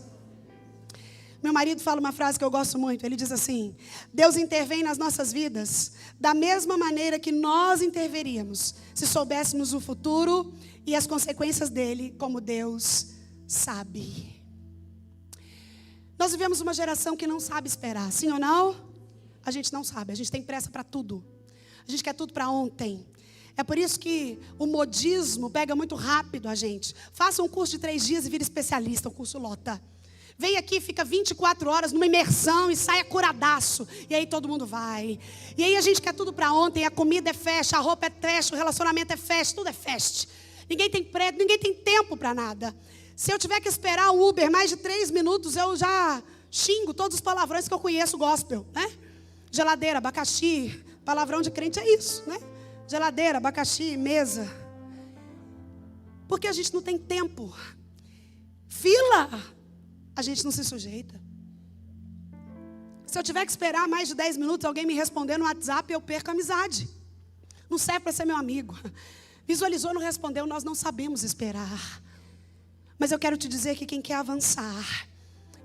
Meu marido fala uma frase que eu gosto muito. Ele diz assim: Deus intervém nas nossas vidas da mesma maneira que nós interveríamos se soubéssemos o futuro e as consequências dele, como Deus sabe. Nós vivemos uma geração que não sabe esperar, sim ou não? A gente não sabe, a gente tem pressa para tudo. A gente quer tudo para ontem. É por isso que o modismo pega muito rápido a gente. Faça um curso de 3 dias e vira especialista, o curso lota. Vem aqui, fica 24 horas numa imersão e saia curadaço. E aí todo mundo vai. E aí a gente quer tudo para ontem. A comida é festa, a roupa é trash, o relacionamento é festa, tudo é festa. Ninguém tem prédio, ninguém tem tempo para nada. Se eu tiver que esperar o Uber mais de 3 minutos, eu já xingo todos os palavrões que eu conheço gospel, né? Geladeira, abacaxi, palavrão de crente é isso, né? Geladeira, abacaxi, mesa. Porque a gente não tem tempo. Fila, a gente não se sujeita. Se eu tiver que esperar mais de 10 minutos alguém me responder no WhatsApp, eu perco a amizade. Não serve para ser meu amigo. Visualizou, não respondeu, nós não sabemos esperar. Mas eu quero te dizer que quem quer avançar,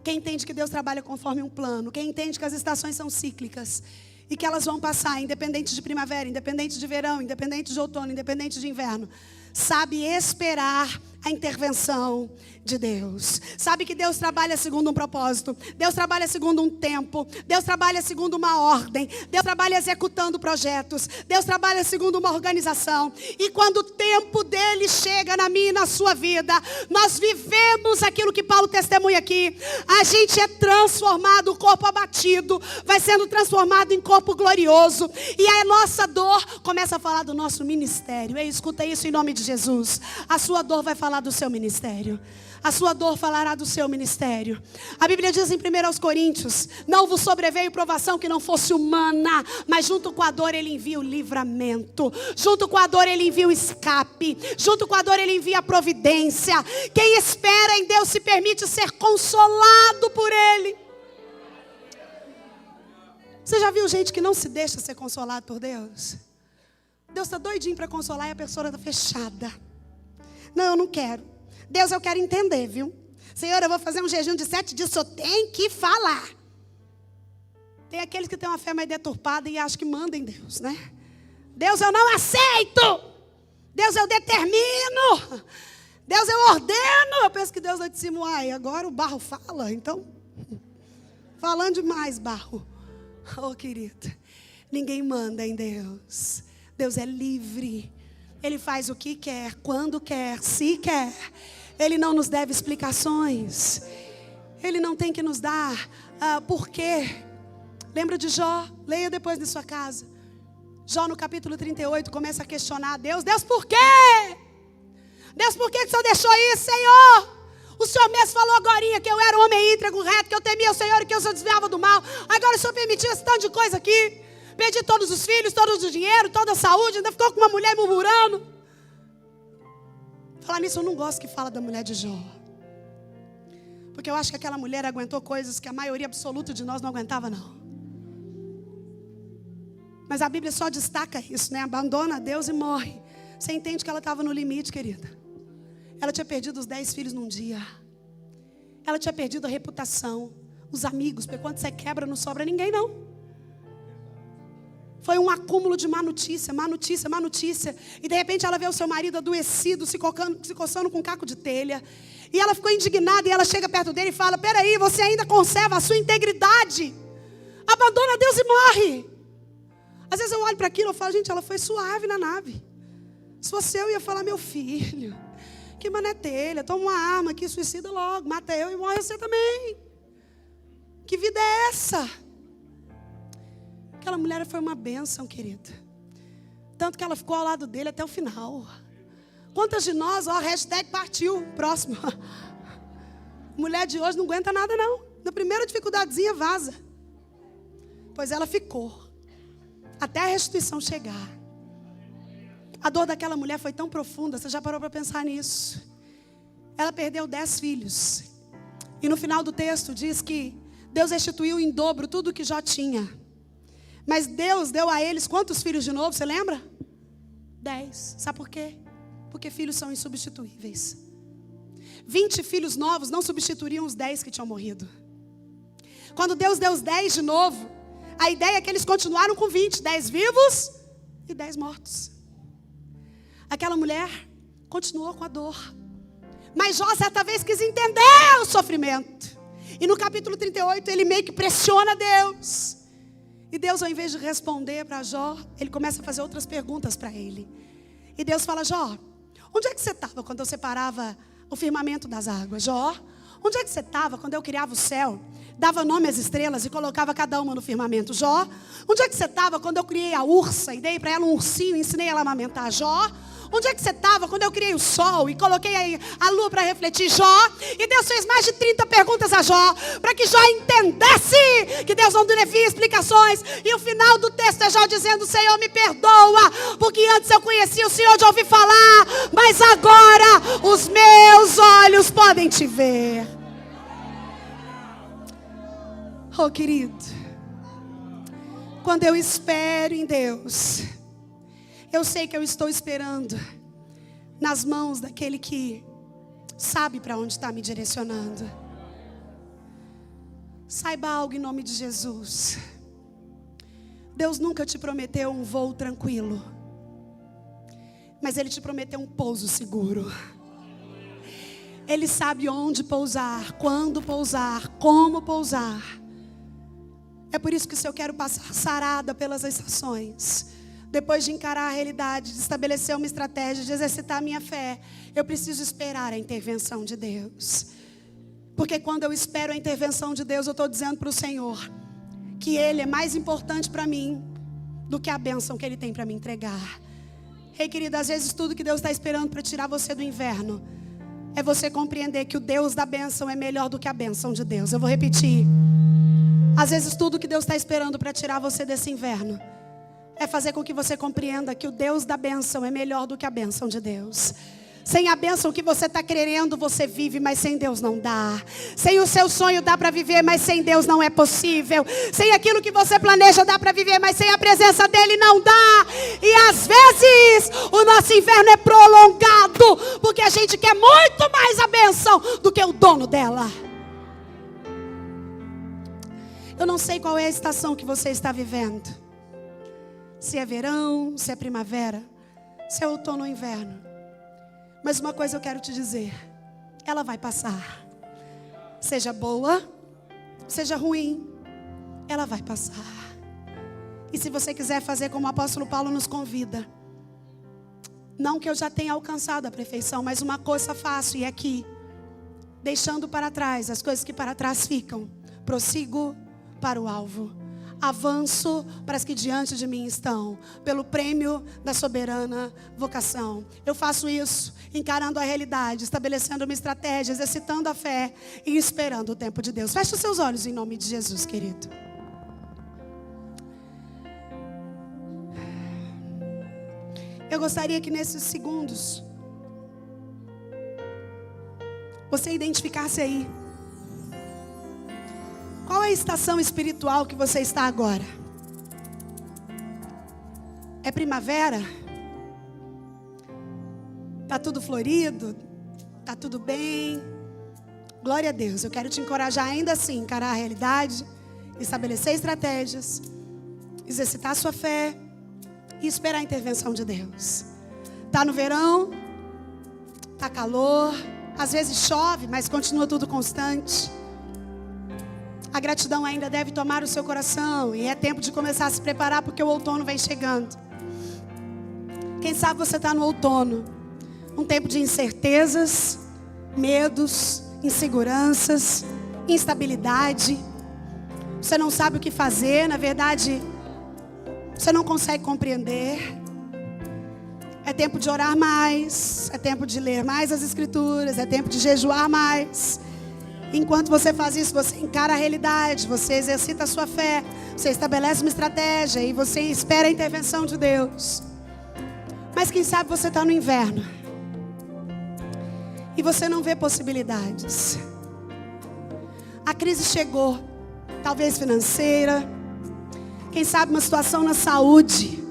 quem entende que Deus trabalha conforme um plano, quem entende que as estações são cíclicas e que elas vão passar, independente de primavera, independente de verão, independente de outono, independente de inverno, sabe esperar a intervenção de Deus. Sabe que Deus trabalha segundo um propósito. Deus trabalha segundo um tempo. Deus trabalha segundo uma ordem. Deus trabalha executando projetos. Deus trabalha segundo uma organização. E quando o tempo dele chega na minha e na sua vida, nós vivemos aquilo que Paulo testemunha aqui. A gente é transformado, o corpo abatido vai sendo transformado em corpo glorioso. E a nossa dor começa a falar do nosso ministério. Ei, escuta isso em nome de Jesus. A sua dor vai falar do seu ministério. A sua dor falará do seu ministério. A Bíblia diz em 1 Coríntios: não vos sobreveio provação que não fosse humana, mas junto com a dor ele envia o livramento. Junto com a dor ele envia o escape. Junto com a dor ele envia a providência. Quem espera em Deus se permite ser consolado por Ele. Você já viu gente que não se deixa ser consolado por Deus? Deus está doidinho para consolar e a pessoa está fechada. Não, eu não quero. Deus, eu quero entender, viu? Senhor, eu vou fazer um jejum de 7 dias, só tem que falar. Tem aqueles que têm uma fé mais deturpada e acham que mandam em Deus, né? Deus, eu não aceito. Deus, eu determino. Deus, eu ordeno. Eu penso que Deus lá de cima, ai, agora o barro fala, então. Falando demais, barro. Oh, querido, ninguém manda em Deus. Deus é livre. Ele faz o que quer, quando quer, se quer. Ele não nos deve explicações. Ele não tem que nos dar porquê. Lembra de Jó? Leia depois na sua casa. Jó no capítulo 38 começa a questionar a Deus. Deus, por quê? Deus, por que o Senhor deixou isso, Senhor? O Senhor mesmo falou agorinha que eu era um homem íntegro, reto, que eu temia o Senhor e que eu só desviava do mal. Agora o Senhor permitiu esse tanto de coisa aqui. Perdi todos os filhos, todo o dinheiro, toda a saúde. Ainda ficou com uma mulher murmurando. Falar nisso, eu não gosto que fala da mulher de Jó. Porque eu acho que aquela mulher aguentou coisas que a maioria absoluta de nós não aguentava, não. Mas a Bíblia só destaca isso, né? Abandona Deus e morre. Você entende que ela estava no limite, querida. Ela tinha perdido os 10 filhos num dia. Ela tinha perdido a reputação, os amigos. Porque quando você quebra, não sobra ninguém, não. Foi um acúmulo de má notícia, má notícia, má notícia. E de repente ela vê o seu marido adoecido, se coçando com um caco de telha. E ela ficou indignada e ela chega perto dele e fala: peraí, você ainda conserva a sua integridade. Abandona Deus e morre. Às vezes eu olho para aquilo e falo: gente, ela foi suave na nave. Se fosse eu ia falar: meu filho, que mané telha, toma uma arma aqui, suicida logo, mata eu e morre você também. Que vida é essa? Aquela mulher foi uma bênção, querida. Tanto que ela ficou ao lado dele até o final. Quantas de nós, hashtag partiu, próximo. Mulher de hoje não aguenta nada, não. Na primeira dificuldadezinha, vaza. Pois ela ficou. Até a restituição chegar. A dor daquela mulher foi tão profunda, você já parou para pensar nisso? Ela perdeu 10 filhos. E no final do texto diz que Deus restituiu em dobro tudo o que já tinha. Mas Deus deu a eles quantos filhos de novo, você lembra? 10. Sabe por quê? Porque filhos são insubstituíveis. 20 filhos novos não substituiriam os 10 que tinham morrido. Quando Deus deu os 10 de novo, a ideia é que eles continuaram com 20. 10 vivos e 10 mortos. Aquela mulher continuou com a dor. Mas Jó certa vez quis entender o sofrimento. E no capítulo 38 ele meio que pressiona Deus. E Deus, ao invés de responder para Jó, ele começa a fazer outras perguntas para ele. E Deus fala: Jó, onde é que você estava quando eu separava o firmamento das águas? Jó, onde é que você estava quando eu criava o céu, dava nome às estrelas e colocava cada uma no firmamento? Jó, onde é que você estava quando eu criei a ursa e dei para ela um ursinho e ensinei ela a amamentar? Jó, onde é que você estava quando eu criei o sol e coloquei a lua para refletir? Jó. E Deus fez mais de 30 perguntas a Jó, para que Jó entendesse que Deus não devia explicações. E o final do texto é Jó dizendo: Senhor, me perdoa, porque antes eu conhecia o Senhor de ouvir falar, mas agora os meus olhos podem te ver. Oh, querido, quando eu espero em Deus, eu sei que eu estou esperando nas mãos daquele que sabe para onde está me direcionando. Saiba algo em nome de Jesus. Deus nunca te prometeu um voo tranquilo. mas Ele te prometeu um pouso seguro. Ele sabe onde pousar, quando pousar, como pousar. É por isso que se eu quero passar sarada pelas estações, depois de encarar a realidade, de estabelecer uma estratégia, de exercitar a minha fé, eu preciso esperar a intervenção de Deus. Porque quando eu espero a intervenção de Deus, eu estou dizendo para o Senhor que Ele é mais importante para mim do que a bênção que Ele tem para me entregar. Ei, querida, às vezes tudo que Deus está esperando para tirar você do inverno é você compreender que o Deus da bênção é melhor do que a bênção de Deus. Eu vou repetir. Às vezes tudo que Deus está esperando para tirar você desse inverno é fazer com que você compreenda que o Deus da bênção é melhor do que a bênção de Deus. Sem a bênção que você está querendo, você vive, mas sem Deus não dá. Sem o seu sonho dá para viver, mas sem Deus não é possível. Sem aquilo que você planeja dá para viver, mas sem a presença dEle não dá. E às vezes o nosso inverno é prolongado, porque a gente quer muito mais a bênção do que o dono dela. Eu não sei qual é a estação que você está vivendo. Se é verão, se é primavera, se é outono ou inverno. Mas uma coisa eu quero te dizer. Ela vai passar. Seja boa, seja ruim, ela vai passar. E se você quiser fazer como o apóstolo Paulo nos convida, não que eu já tenha alcançado a perfeição, mas uma coisa faço, e é que, deixando para trás as coisas que para trás ficam, prossigo para o alvo. Avanço para as que diante de mim estão, pelo prêmio da soberana vocação. Eu faço isso encarando a realidade, estabelecendo uma estratégia, exercitando a fé e esperando o tempo de Deus. Feche os seus olhos em nome de Jesus, querido. Eu gostaria que nesses segundos você identificasse aí qual é a estação espiritual que você está agora? É primavera? Está tudo florido? Está tudo bem? Glória a Deus. Eu quero te encorajar ainda assim, encarar a realidade, estabelecer estratégias, exercitar a sua fé e esperar a intervenção de Deus. Está no verão? Está calor? Às vezes chove, mas continua tudo constante. A gratidão ainda deve tomar o seu coração. E é tempo de começar a se preparar, porque o outono vem chegando. Quem sabe você está no outono. Um tempo de incertezas, medos, inseguranças, instabilidade. Você não sabe o que fazer. Na verdade, você não consegue compreender. É tempo de orar mais. É tempo de ler mais as Escrituras. É tempo de jejuar mais. Enquanto você faz isso, você encara a realidade, você exercita a sua fé, você estabelece uma estratégia e você espera a intervenção de Deus. Mas quem sabe você está no inverno e você não vê possibilidades. A crise chegou, talvez financeira, quem sabe uma situação na saúde,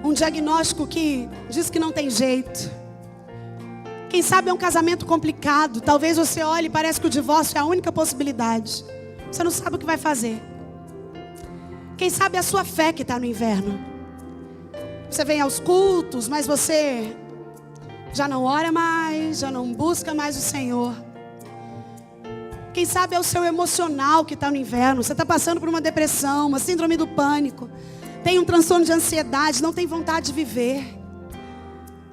um diagnóstico que diz que não tem jeito. Quem sabe é um casamento complicado. Talvez você olhe e parece que o divórcio é a única possibilidade. Você não sabe o que vai fazer. Quem sabe é a sua fé que está no inverno. Você vem aos cultos, mas você já não ora mais, já não busca mais o Senhor. Quem sabe é o seu emocional que está no inverno. Você está passando por uma depressão, uma síndrome do pânico. Tem um transtorno de ansiedade, não tem vontade de viver.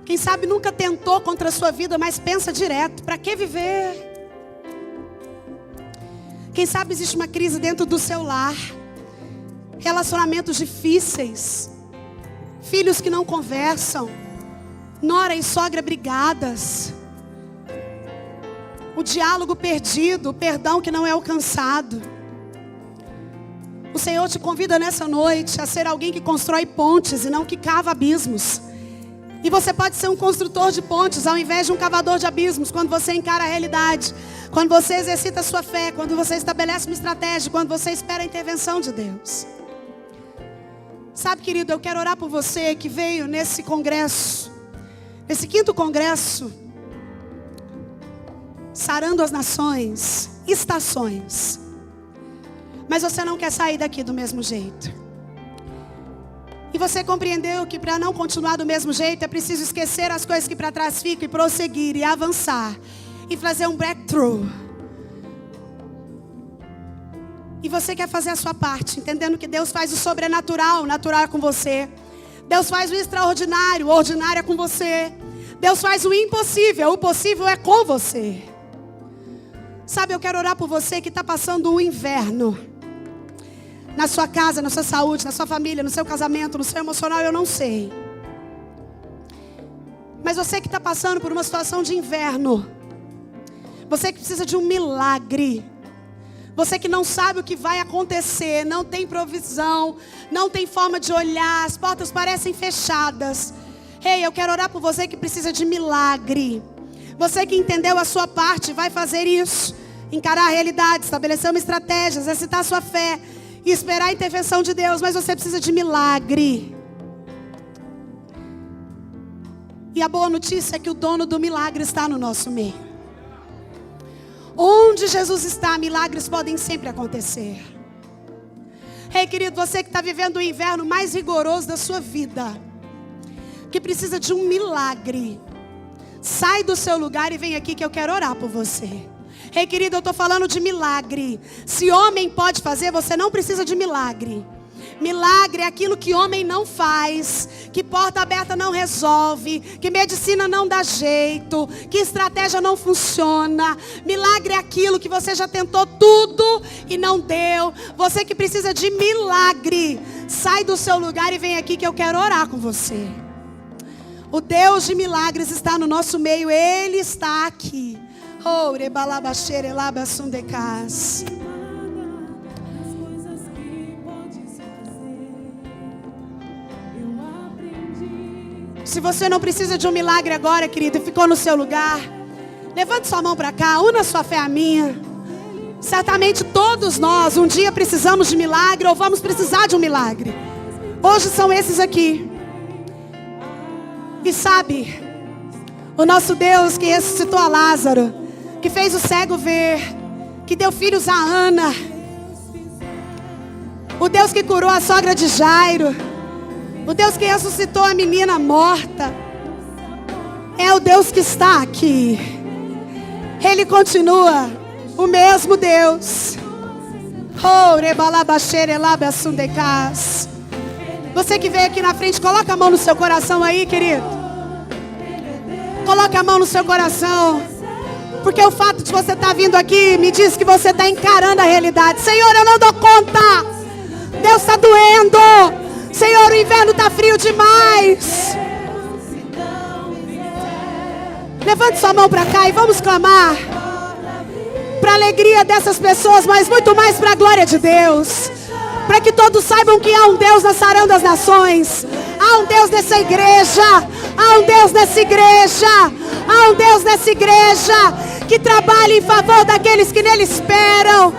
Quem sabe nunca tentou contra a sua vida, mas pensa direto, para que viver? Quem sabe existe uma crise dentro do seu lar, relacionamentos difíceis, filhos que não conversam, nora e sogra brigadas, o diálogo perdido, o perdão que não é alcançado. O Senhor te convida nessa noite a ser alguém que constrói pontes e não que cava abismos. E você pode ser um construtor de pontes ao invés de um cavador de abismos. Quando você encara a realidade, quando você exercita a sua fé, quando você estabelece uma estratégia, quando você espera a intervenção de Deus. Sabe, querido, eu quero orar por você que veio nesse congresso, nesse 5º congresso, Sarando as Nações, estações. Mas você não quer sair daqui do mesmo jeito. E você compreendeu que para não continuar do mesmo jeito é preciso esquecer as coisas que para trás ficam e prosseguir e avançar e fazer um breakthrough. E você quer fazer a sua parte, entendendo que Deus faz o sobrenatural, o natural é com você. Deus faz o extraordinário, o ordinário é com você. Deus faz o impossível, o possível é com você. Sabe, eu quero orar por você que está passando o inverno. Na sua casa, na sua saúde, na sua família, no seu casamento, no seu emocional, eu não sei. Mas você que está passando por uma situação de inverno. Você que precisa de um milagre. Você que não sabe o que vai acontecer, não tem provisão, não tem forma de olhar, as portas parecem fechadas. Ei, eu quero orar por você que precisa de milagre. Você que entendeu a sua parte, vai fazer isso. Encarar a realidade, estabelecer uma estratégia, exercitar a sua fé e esperar a intervenção de Deus, mas você precisa de milagre. E a boa notícia é que o dono do milagre está no nosso meio. Onde Jesus está, milagres podem sempre acontecer. Ei, querido, você que está vivendo o inverno mais rigoroso da sua vida, que precisa de um milagre, sai do seu lugar e vem aqui que eu quero orar por você. Ei, querido, eu estou falando de milagre. Se homem pode fazer, você não precisa de milagre. Milagre é aquilo que homem não faz, que porta aberta não resolve, que medicina não dá jeito, que estratégia não funciona. Milagre é aquilo que você já tentou tudo e não deu. Você que precisa de milagre, sai do seu lugar e vem aqui que eu quero orar com você. O Deus de milagres está no nosso meio, Ele está aqui. Oh, rebalabaxere labasundecas. Se você não precisa de um milagre agora, querido, e ficou no seu lugar, levante sua mão para cá, una sua fé à minha. Certamente todos nós um dia precisamos de milagre ou vamos precisar de um milagre. Hoje são esses aqui. E sabe, o nosso Deus que ressuscitou a Lázaro, que fez o cego ver, que deu filhos a Ana, o Deus que curou a sogra de Jairo, o Deus que ressuscitou a menina morta, é o Deus que está aqui. Ele continua o mesmo Deus. Você que veio aqui na frente, coloca a mão no seu coração aí, querido. Coloca a mão no seu coração. Porque o fato de você estar vindo aqui me diz que você está encarando a realidade. Senhor, eu não dou conta. Deus está doendo. Senhor, o inverno está frio demais. Levante sua mão para cá e vamos clamar para a alegria dessas pessoas, mas muito mais para a glória de Deus. Para que todos saibam que há um Deus na Sarão das Nações. Há um Deus nessa igreja. Há um Deus nessa igreja. Há um Deus nessa igreja que trabalha em favor daqueles que nele esperam.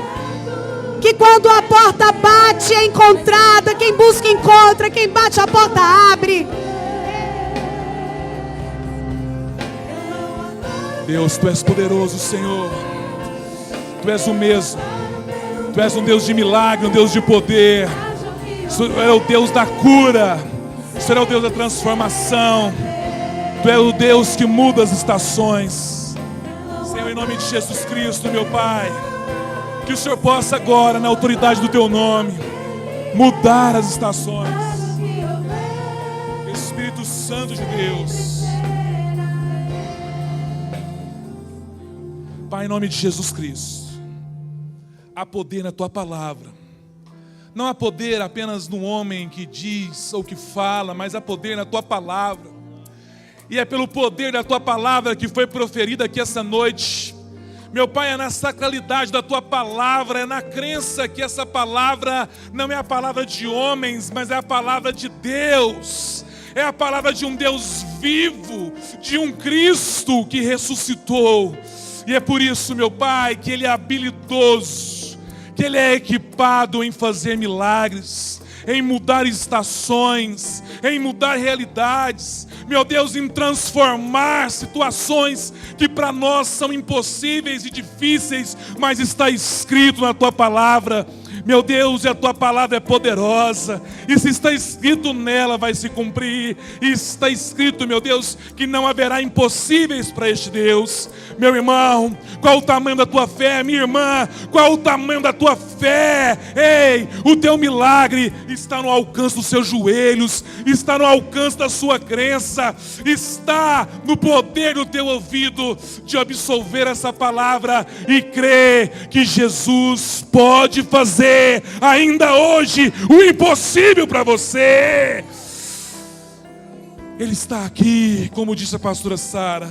Que quando a porta bate é encontrada, quem busca encontra, quem bate a porta abre. Deus, Tu és poderoso, Senhor. Tu és o mesmo. Tu és um Deus de milagre, um Deus de poder. O Senhor é o Deus da cura. O Senhor é o Deus da transformação. Tu és o Deus que muda as estações. Senhor, em nome de Jesus Cristo, meu Pai, que o Senhor possa agora, na autoridade do Teu nome, mudar as estações. Espírito Santo de Deus. Pai, em nome de Jesus Cristo, há poder na Tua palavra. Não há poder apenas no homem que diz ou que fala, mas há poder na Tua palavra. E é pelo poder da Tua palavra que foi proferida aqui essa noite. Meu Pai, é na sacralidade da Tua palavra, é na crença que essa palavra não é a palavra de homens, mas é a palavra de Deus. É a palavra de um Deus vivo, de um Cristo que ressuscitou. E é por isso, meu Pai, que Ele é habilidoso, que Ele é equipado em fazer milagres, em mudar estações, em mudar realidades. Meu Deus, em transformar situações que para nós são impossíveis e difíceis, mas está escrito na Tua palavra: Meu Deus, e a tua palavra é poderosa, e se está escrito nela vai se cumprir, e está escrito, meu Deus, que não haverá impossíveis para este Deus. Meu irmão, qual o tamanho da tua fé? Minha irmã, qual o tamanho da tua fé? Ei, o teu milagre está no alcance dos seus joelhos, está no alcance da sua crença, está no poder do teu ouvido de absolver essa palavra e crer que Jesus pode fazer ainda hoje o impossível para você. Ele está aqui, como disse a pastora Sara,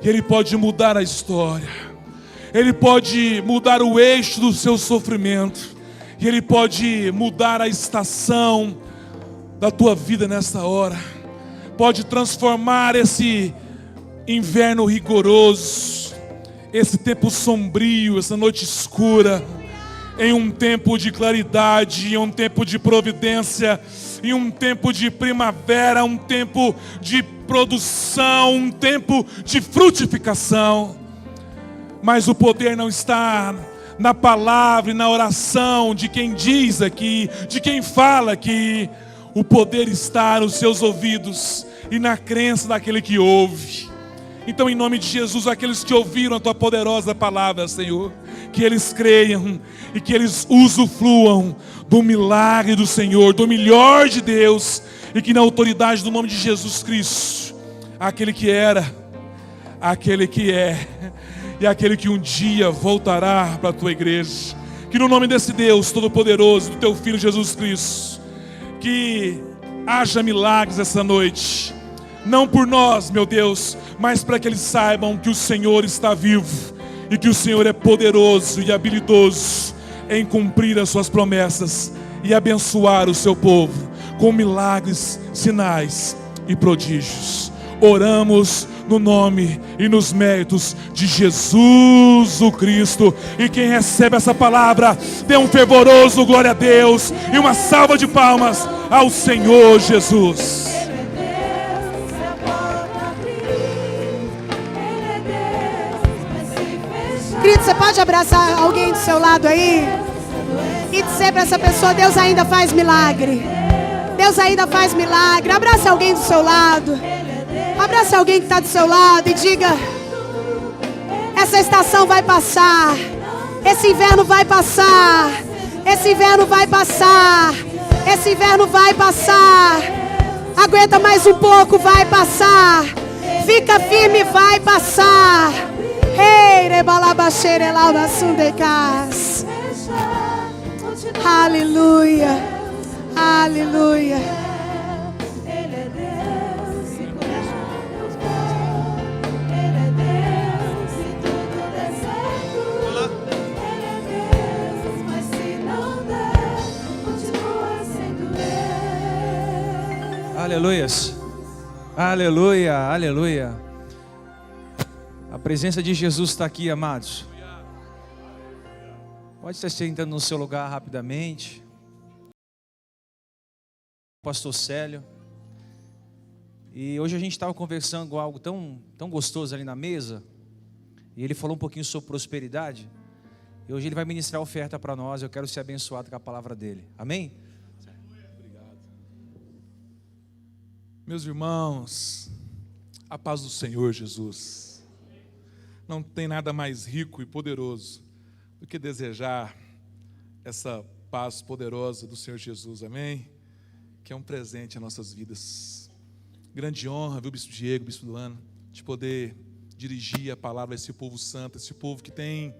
e Ele pode mudar a história, Ele pode mudar o eixo do seu sofrimento, e Ele pode mudar a estação da tua vida nessa hora, pode transformar esse inverno rigoroso, esse tempo sombrio, essa noite escura, em um tempo de claridade, em um tempo de providência, em um tempo de primavera, um tempo de produção, um tempo de frutificação. Mas o poder não está na palavra e na oração de quem diz aqui, de quem fala aqui. O poder está nos seus ouvidos e na crença daquele que ouve. Então, em nome de Jesus, aqueles que ouviram a tua poderosa palavra, Senhor, que eles creiam e que eles usufruam do milagre do Senhor, do melhor de Deus, e que na autoridade do nome de Jesus Cristo, aquele que era, aquele que é e aquele que um dia voltará para a tua igreja, que no nome desse Deus Todo-Poderoso, do teu Filho Jesus Cristo, que haja milagres essa noite, não por nós, meu Deus, mas para que eles saibam que o Senhor está vivo e que o Senhor é poderoso e habilidoso em cumprir as suas promessas e abençoar o seu povo com milagres, sinais e prodígios. Oramos no nome e nos méritos de Jesus o Cristo. E quem recebe essa palavra, dê um fervoroso glória a Deus e uma salva de palmas ao Senhor Jesus. Querido, você pode abraçar alguém do seu lado aí e dizer para essa pessoa: Deus ainda faz milagre. Deus ainda faz milagre. Abraça alguém do seu lado. Abraça alguém que está do seu lado e diga: essa estação vai passar. Esse inverno vai passar. Esse inverno vai passar. Esse inverno vai passar. Aguenta mais um pouco, vai passar. Fica firme, vai passar. Aleluia, aleluia. Ele é Deus e Ele é Deus e tudo dá certo. Ele é Deus, mas se não der, continua sendo Ele. Aleluias, aleluia, aleluia. A presença de Jesus está aqui, amados. Pode estar sentando no seu lugar rapidamente. Pastor Célio. E hoje a gente estava conversando algo tão gostoso ali na mesa. E ele falou um pouquinho sobre prosperidade. E hoje ele vai ministrar a oferta para nós. Eu quero ser abençoado com a palavra dele. Amém? Obrigado. Meus irmãos, a paz do Senhor Jesus. Não tem nada mais rico e poderoso do que desejar essa paz poderosa do Senhor Jesus, amém? Que é um presente em nossas vidas. Grande honra, viu, Bispo Diego, Bispo Luana, de poder dirigir a palavra a esse povo santo, esse povo que tem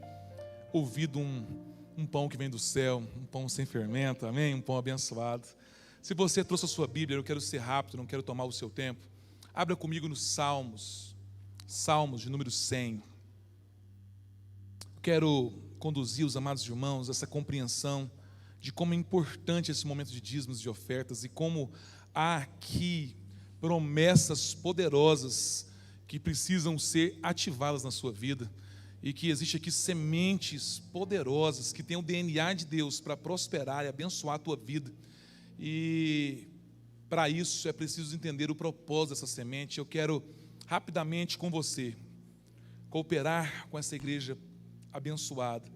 ouvido um pão que vem do céu, um pão sem fermento, amém? Um pão abençoado. Se você trouxe a sua Bíblia, eu quero ser rápido, não quero tomar o seu tempo. Abra comigo nos Salmos de número 100. Quero conduzir os amados irmãos a essa compreensão de como é importante esse momento de dízimos e de ofertas e como há aqui promessas poderosas que precisam ser ativadas na sua vida e que existe aqui sementes poderosas que têm o DNA de Deus para prosperar e abençoar a tua vida. E para isso é preciso entender o propósito dessa semente. Eu quero rapidamente com você cooperar com essa igreja abençoada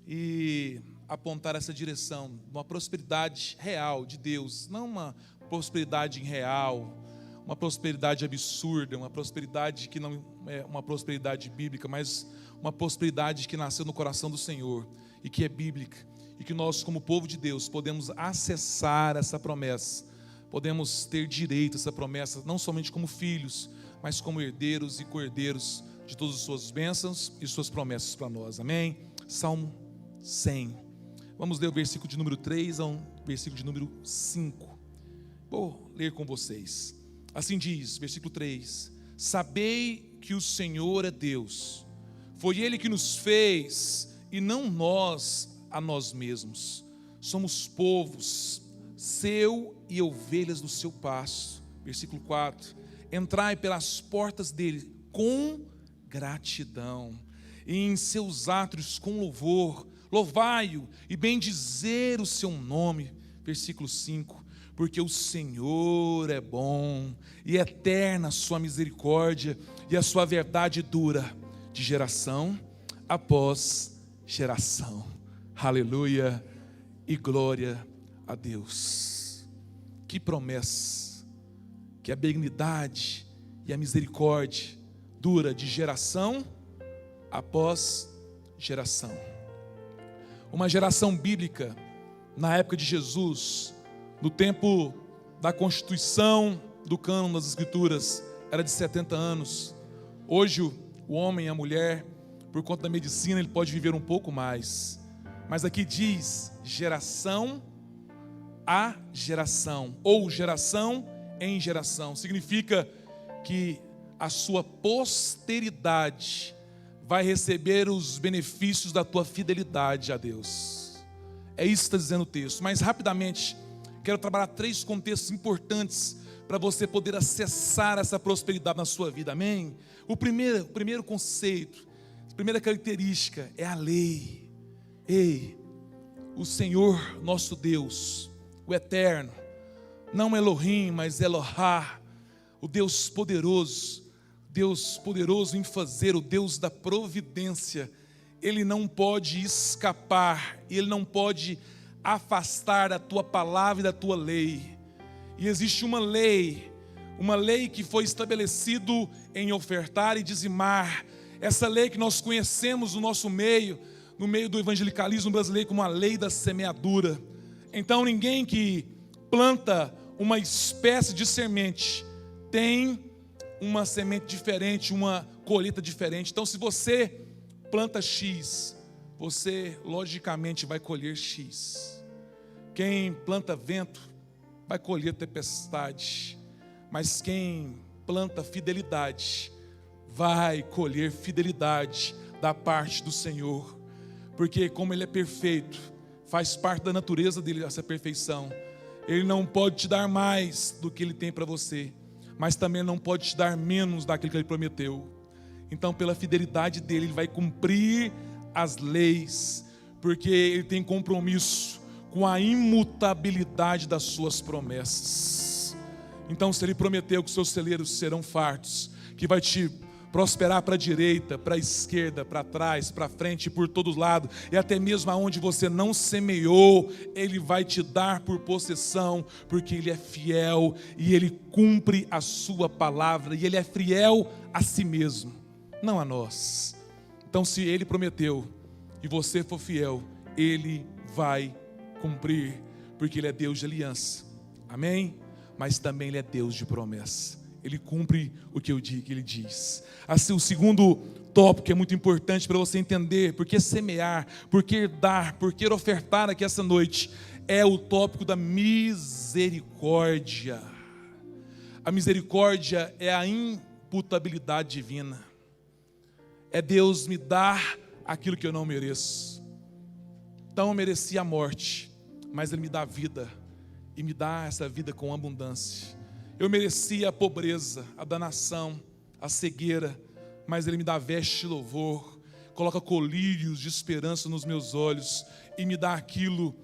e apontar essa direção, uma prosperidade real de Deus, não uma prosperidade irreal, uma prosperidade absurda, uma prosperidade que não é uma prosperidade bíblica, mas uma prosperidade que nasceu no coração do Senhor e que é bíblica, e que nós, como povo de Deus, podemos acessar essa promessa, podemos ter direito a essa promessa, não somente como filhos, mas como herdeiros e co-herdeiros de todas as suas bênçãos e suas promessas para nós, amém? Salmo 100, vamos ler o versículo de número 3 ao versículo de número 5, vou ler com vocês. Assim diz, versículo 3: sabei que o Senhor é Deus, foi Ele que nos fez e não nós a nós mesmos, somos povos seu e ovelhas do seu pasto. Versículo 4: entrai pelas portas dele com gratidão, e em seus átrios com louvor, louvai-o e bendizer o seu nome. Versículo 5: porque o Senhor é bom, e eterna a sua misericórdia, e a sua verdade dura de geração após geração. Aleluia e glória a Deus. Que promessa, que a benignidade e a misericórdia dura de geração após geração. Uma geração bíblica, na época de Jesus, no tempo da constituição do cânon das Escrituras, era de 70 anos. Hoje o homem e a mulher, por conta da medicina, ele pode viver um pouco mais. Mas aqui diz geração a geração, ou geração em geração. Significa que a sua posteridade vai receber os benefícios da tua fidelidade a Deus. É isso que está dizendo o texto. Mas rapidamente, quero trabalhar 3 contextos importantes para você poder acessar essa prosperidade na sua vida, amém? O primeiro conceito, a primeira característica é a lei. Ei, o Senhor nosso Deus, o Eterno, não Elohim, mas Elohá, o Deus poderoso em fazer, o Deus da providência, Ele não pode escapar, Ele não pode afastar da tua palavra e da tua lei. E existe uma lei que foi estabelecido em ofertar e dizimar. Essa lei que nós conhecemos no nosso meio, no meio do evangelicalismo brasileiro, como a lei da semeadura. Então ninguém que planta uma espécie de semente tem uma semente diferente, uma colheita diferente. Então se você planta X, você logicamente vai colher X. Quem planta vento vai colher tempestade, mas quem planta fidelidade vai colher fidelidade da parte do Senhor, porque como Ele é perfeito, faz parte da natureza dele essa perfeição. Ele não pode te dar mais do que Ele tem para você, mas também não pode te dar menos daquilo que Ele prometeu. Então pela fidelidade dele, Ele vai cumprir as leis, porque Ele tem compromisso com a imutabilidade das suas promessas. Então se Ele prometeu que os seus celeiros serão fartos, que vai te prosperar para a direita, para a esquerda, para trás, para frente, por todos lados, e até mesmo aonde você não semeou, Ele vai te dar por possessão, porque Ele é fiel e Ele cumpre a sua palavra, e Ele é fiel a si mesmo, não a nós. Então se Ele prometeu e você for fiel, Ele vai cumprir, porque Ele é Deus de aliança, amém? Mas também Ele é Deus de promessa. Ele cumpre o que Ele diz. Assim, o segundo tópico que é muito importante para você entender, por que semear, por que dar, por que ofertar aqui essa noite, é o tópico da misericórdia. A misericórdia é a imputabilidade divina. É Deus me dar aquilo que eu não mereço. Então eu merecia a morte, mas Ele me dá vida, e me dá essa vida com abundância. Eu merecia a pobreza, a danação, a cegueira, mas Ele me dá veste de louvor, coloca colírios de esperança nos meus olhos e me dá aquilo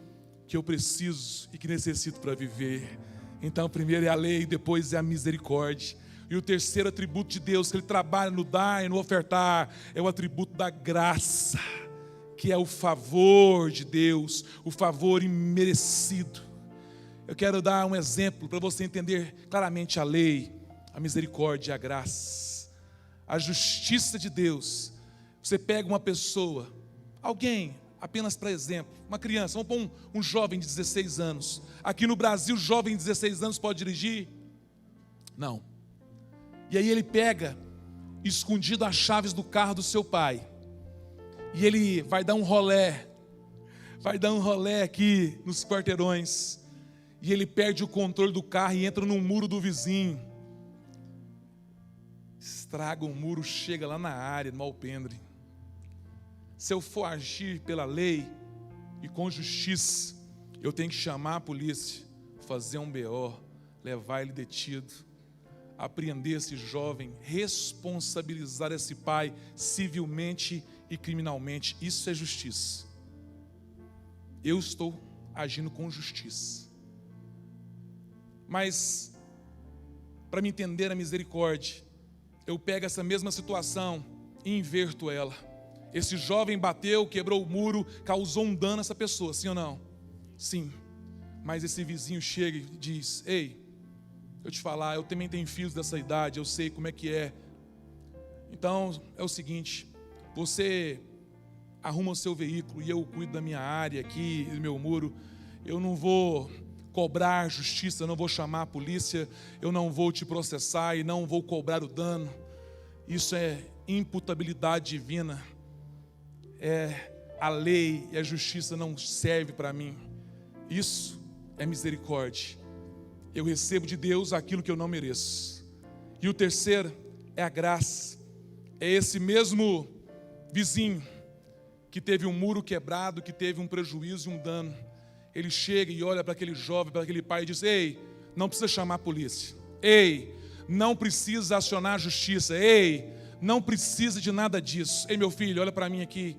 que eu preciso e que necessito para viver. Então, primeiro é a lei, depois é a misericórdia. E o terceiro atributo de Deus, que Ele trabalha no dar e no ofertar, é o atributo da graça, que é o favor de Deus, o favor imerecido. Eu quero dar um exemplo para você entender claramente a lei, a misericórdia e a graça, a justiça de Deus. Você pega uma pessoa, alguém, apenas para exemplo, uma criança, vamos pôr um jovem de 16 anos. Aqui no Brasil, jovem de 16 anos pode dirigir? Não. E aí ele pega, escondido as chaves do carro do seu pai, e ele vai dar um rolé aqui nos quarteirões, e ele perde o controle do carro e entra no muro do vizinho, estraga o muro, chega lá na área, no alpendre. Se eu for agir pela lei e com justiça, eu tenho que chamar a polícia, fazer um BO, levar ele detido, apreender esse jovem, responsabilizar esse pai civilmente e criminalmente. Isso é justiça. Eu estou agindo com justiça. Mas, para me entender a misericórdia, eu pego essa mesma situação e inverto ela. Esse jovem bateu, quebrou o muro, causou um dano a essa pessoa, sim ou não? Sim. Mas esse vizinho chega e diz: ei, eu te falar, eu também tenho filhos dessa idade, eu sei como é que é. Então, é o seguinte, você arruma o seu veículo e eu cuido da minha área aqui, do meu muro. Eu não vou cobrar justiça, eu não vou chamar a polícia, eu não vou te processar e não vou cobrar o dano. Isso é imputabilidade divina. A lei e a justiça não servem para mim. Isso é misericórdia. Eu recebo de Deus aquilo que eu não mereço. E o terceiro é a graça. É esse mesmo vizinho que teve um muro quebrado, que teve um prejuízo e um dano. Ele chega e olha para aquele jovem, para aquele pai e diz: ei, não precisa chamar a polícia. Ei, não precisa acionar a justiça. Ei, não precisa de nada disso. Ei, meu filho, olha para mim aqui.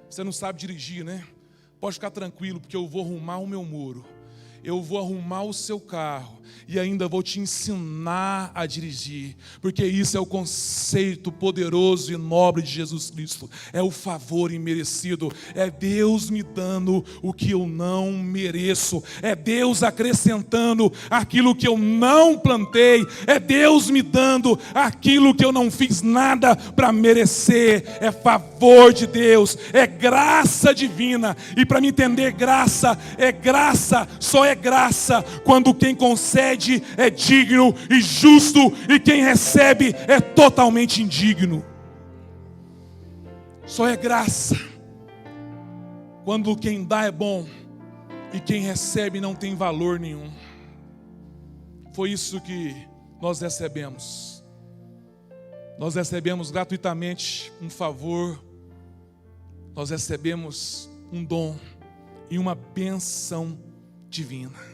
Você não sabe dirigir, né? Pode ficar tranquilo, porque eu vou arrumar o meu muro. Eu vou arrumar o seu carro e ainda vou te ensinar a dirigir, porque isso é o conceito poderoso e nobre de Jesus Cristo. É o favor imerecido, é Deus me dando o que eu não mereço, é Deus acrescentando aquilo que eu não plantei, é Deus me dando aquilo que eu não fiz nada para merecer. É favor de Deus, é graça divina. E para me entender, graça, só é graça quando quem concede é digno e justo e quem recebe é totalmente indigno. Só é graça quando quem dá é bom e quem recebe não tem valor nenhum. Foi isso que nós recebemos. Nós recebemos gratuitamente um favor, nós recebemos um dom e uma bênção divina.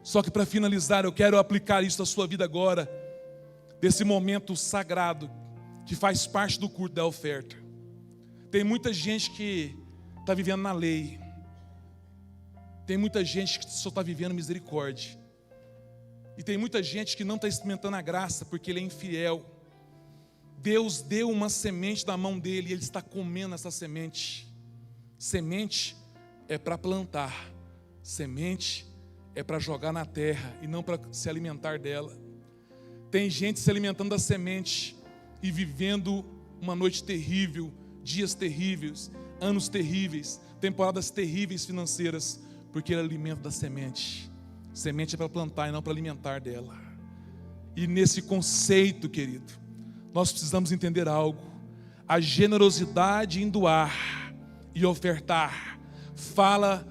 Só que para finalizar, eu quero aplicar isso à sua vida agora, desse momento sagrado que faz parte do culto da oferta. Tem muita gente que está vivendo na lei, tem muita gente que só está vivendo misericórdia, e tem muita gente que não está experimentando a graça porque ele é infiel. Deus deu uma semente na mão dele e ele está comendo essa semente. Semente é para plantar. Semente é para jogar na terra e não para se alimentar dela. Tem gente se alimentando da semente e vivendo uma noite terrível, dias terríveis, anos terríveis, temporadas terríveis financeiras, porque ele alimenta da semente. Semente é para plantar e não para alimentar dela. E nesse conceito, querido, nós precisamos entender algo. A generosidade em doar e ofertar fala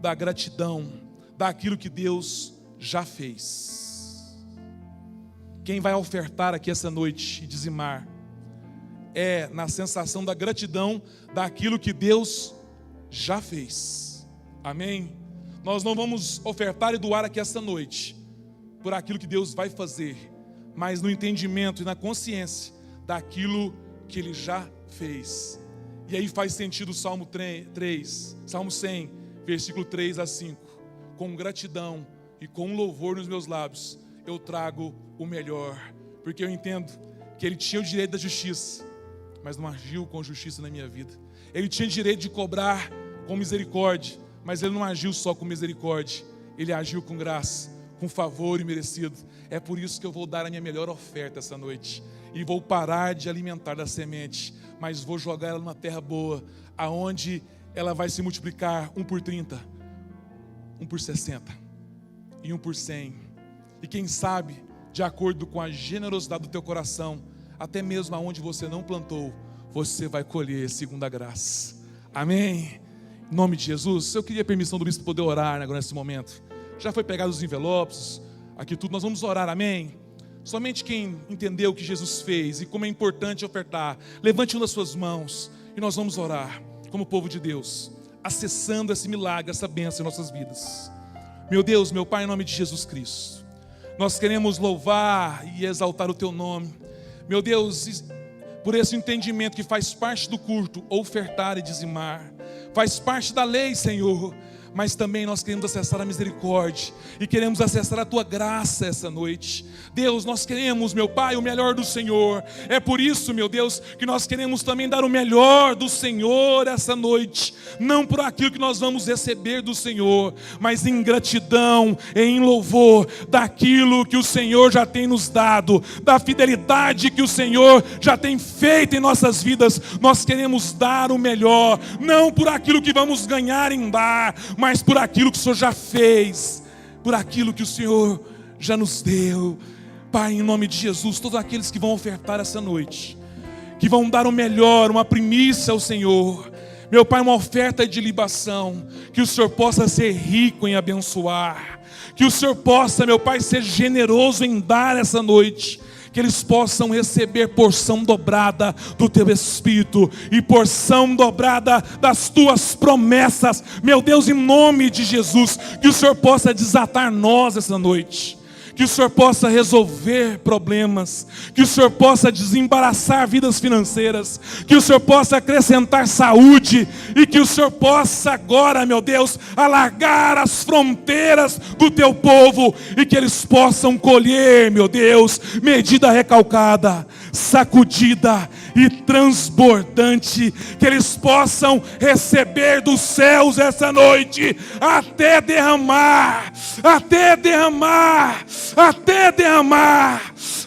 da gratidão, daquilo que Deus já fez. Quem vai ofertar aqui essa noite e dizimar é na sensação da gratidão daquilo que Deus já fez. Amém? Nós não vamos ofertar e doar aqui essa noite por aquilo que Deus vai fazer, mas no entendimento e na consciência daquilo que Ele já fez. E aí faz sentido o Salmo 3, Salmo 100, versículo 3 a 5. Com gratidão e com louvor nos meus lábios, eu trago o melhor, porque eu entendo que Ele tinha o direito da justiça, mas não agiu com justiça na minha vida. Ele tinha direito de cobrar com misericórdia, mas ele não agiu só com misericórdia, ele agiu com graça, com favor imerecido. É por isso que eu vou dar a minha melhor oferta essa noite, e vou parar de alimentar da semente, mas vou jogar ela numa terra boa, aonde ela vai se multiplicar 1 por 30, 1 por 60 e 1 por 100. E quem sabe, de acordo com a generosidade do teu coração, até mesmo aonde você não plantou, você vai colher segundo a graça. Amém? Em nome de Jesus. Eu queria a permissão do bispo poder orar agora nesse momento. Já foi pegado os envelopes, aqui tudo, nós vamos orar, amém? Somente quem entendeu o que Jesus fez e como é importante ofertar, levante uma das suas mãos e nós vamos orar como povo de Deus, acessando esse milagre, essa bênção em nossas vidas. Meu Deus, meu Pai, em nome de Jesus Cristo, nós queremos louvar e exaltar o Teu nome, meu Deus, por esse entendimento que faz parte do culto, ofertar e dizimar, faz parte da lei, Senhor, mas também nós queremos acessar a misericórdia e queremos acessar a Tua graça essa noite. Deus, nós queremos, meu Pai, o melhor do Senhor. É por isso, meu Deus, que nós queremos também dar o melhor do Senhor essa noite, não por aquilo que nós vamos receber do Senhor, mas em gratidão e em louvor daquilo que o Senhor já tem nos dado, da fidelidade que o Senhor já tem feito em nossas vidas. Nós queremos dar o melhor, não por aquilo que vamos ganhar em dar, mas por aquilo que o Senhor já fez, por aquilo que o Senhor já nos deu. Pai, em nome de Jesus, todos aqueles que vão ofertar essa noite, que vão dar o melhor, uma primícia ao Senhor, meu Pai, uma oferta de libação, que o Senhor possa ser rico em abençoar, que o Senhor possa, meu Pai, ser generoso em dar essa noite, que eles possam receber porção dobrada do Teu Espírito e porção dobrada das Tuas promessas. Meu Deus, em nome de Jesus, que o Senhor possa desatar nós essa noite, que o Senhor possa resolver problemas, que o Senhor possa desembaraçar vidas financeiras, que o Senhor possa acrescentar saúde e que o Senhor possa agora, meu Deus, alargar as fronteiras do Teu povo e que eles possam colher, meu Deus, medida recalcada, sacudida e transbordante, que eles possam receber dos céus essa noite, até derramar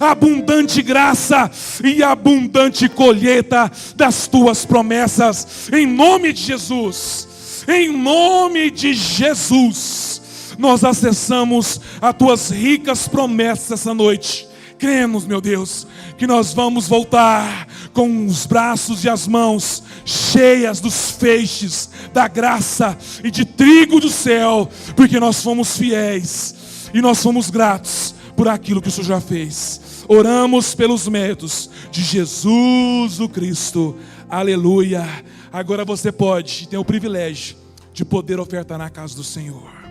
abundante graça e abundante colheita das Tuas promessas, em nome de Jesus. Em nome de Jesus, nós acessamos as Tuas ricas promessas essa noite. Cremos, meu Deus, que nós vamos voltar com os braços e as mãos cheias dos feixes da graça e de trigo do céu, porque nós fomos fiéis e nós somos gratos por aquilo que o Senhor já fez. Oramos pelos méritos de Jesus o Cristo. Aleluia. Agora você pode ter o privilégio de poder ofertar na casa do Senhor.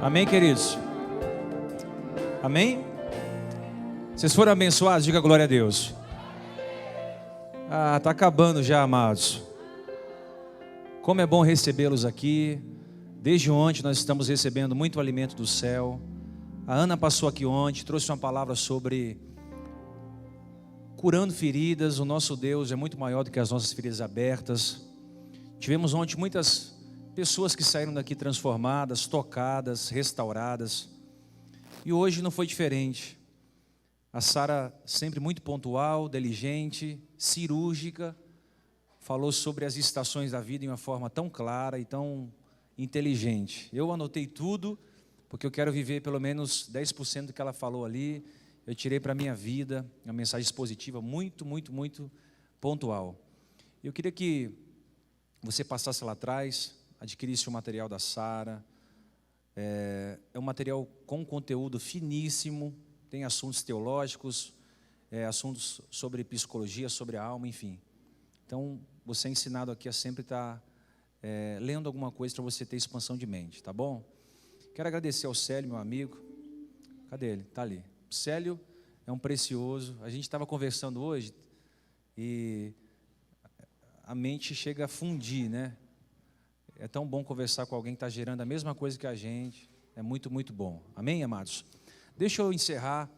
Amém, queridos? Amém? Vocês foram abençoados? Diga glória a Deus. Está acabando já, amados. Como é bom recebê-los aqui. Desde ontem nós estamos recebendo muito alimento do céu. A Ana passou aqui ontem, trouxe uma palavra sobre curando feridas. O nosso Deus é muito maior do que as nossas feridas abertas. Tivemos ontem muitas pessoas que saíram daqui transformadas, tocadas, restauradas. E hoje não foi diferente. A Sara, sempre muito pontual, diligente, cirúrgica, falou sobre as estações da vida de uma forma tão clara e tão inteligente. Eu anotei tudo, porque eu quero viver pelo menos 10% do que ela falou ali. Eu tirei para a minha vida uma mensagem positiva muito, muito, muito pontual. Eu queria que você passasse lá atrás, adquirisse o material da Sara. É um material com conteúdo finíssimo, tem assuntos teológicos, assuntos sobre psicologia, sobre a alma, enfim. Então, você é ensinado aqui a sempre estar lendo alguma coisa para você ter expansão de mente, tá bom? Quero agradecer ao Célio, meu amigo. Cadê ele? Está ali. O Célio é um precioso. A gente estava conversando hoje e a mente chega a fundir, né? É tão bom conversar com alguém que está gerando a mesma coisa que a gente. É muito, muito bom. Amém, amados? Deixa eu encerrar.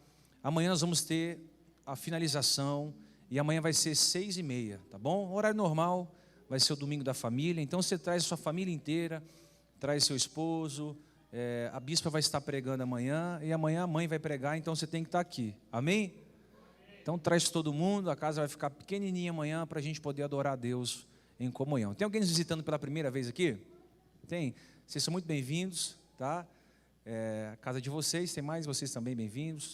Amanhã nós vamos ter a finalização. E amanhã vai ser 6h30, tá bom? O horário normal vai ser o domingo da família. Então você traz a sua família inteira, traz seu esposo. A bispa vai estar pregando amanhã. E amanhã a mãe vai pregar, então você tem que estar aqui. Amém? Então traz todo mundo. A casa vai ficar pequenininha amanhã para a gente poder adorar a Deus em comunhão. Tem alguém nos visitando pela primeira vez aqui? Tem? Vocês são muito bem-vindos, tá? A casa de vocês, tem mais vocês também bem-vindos.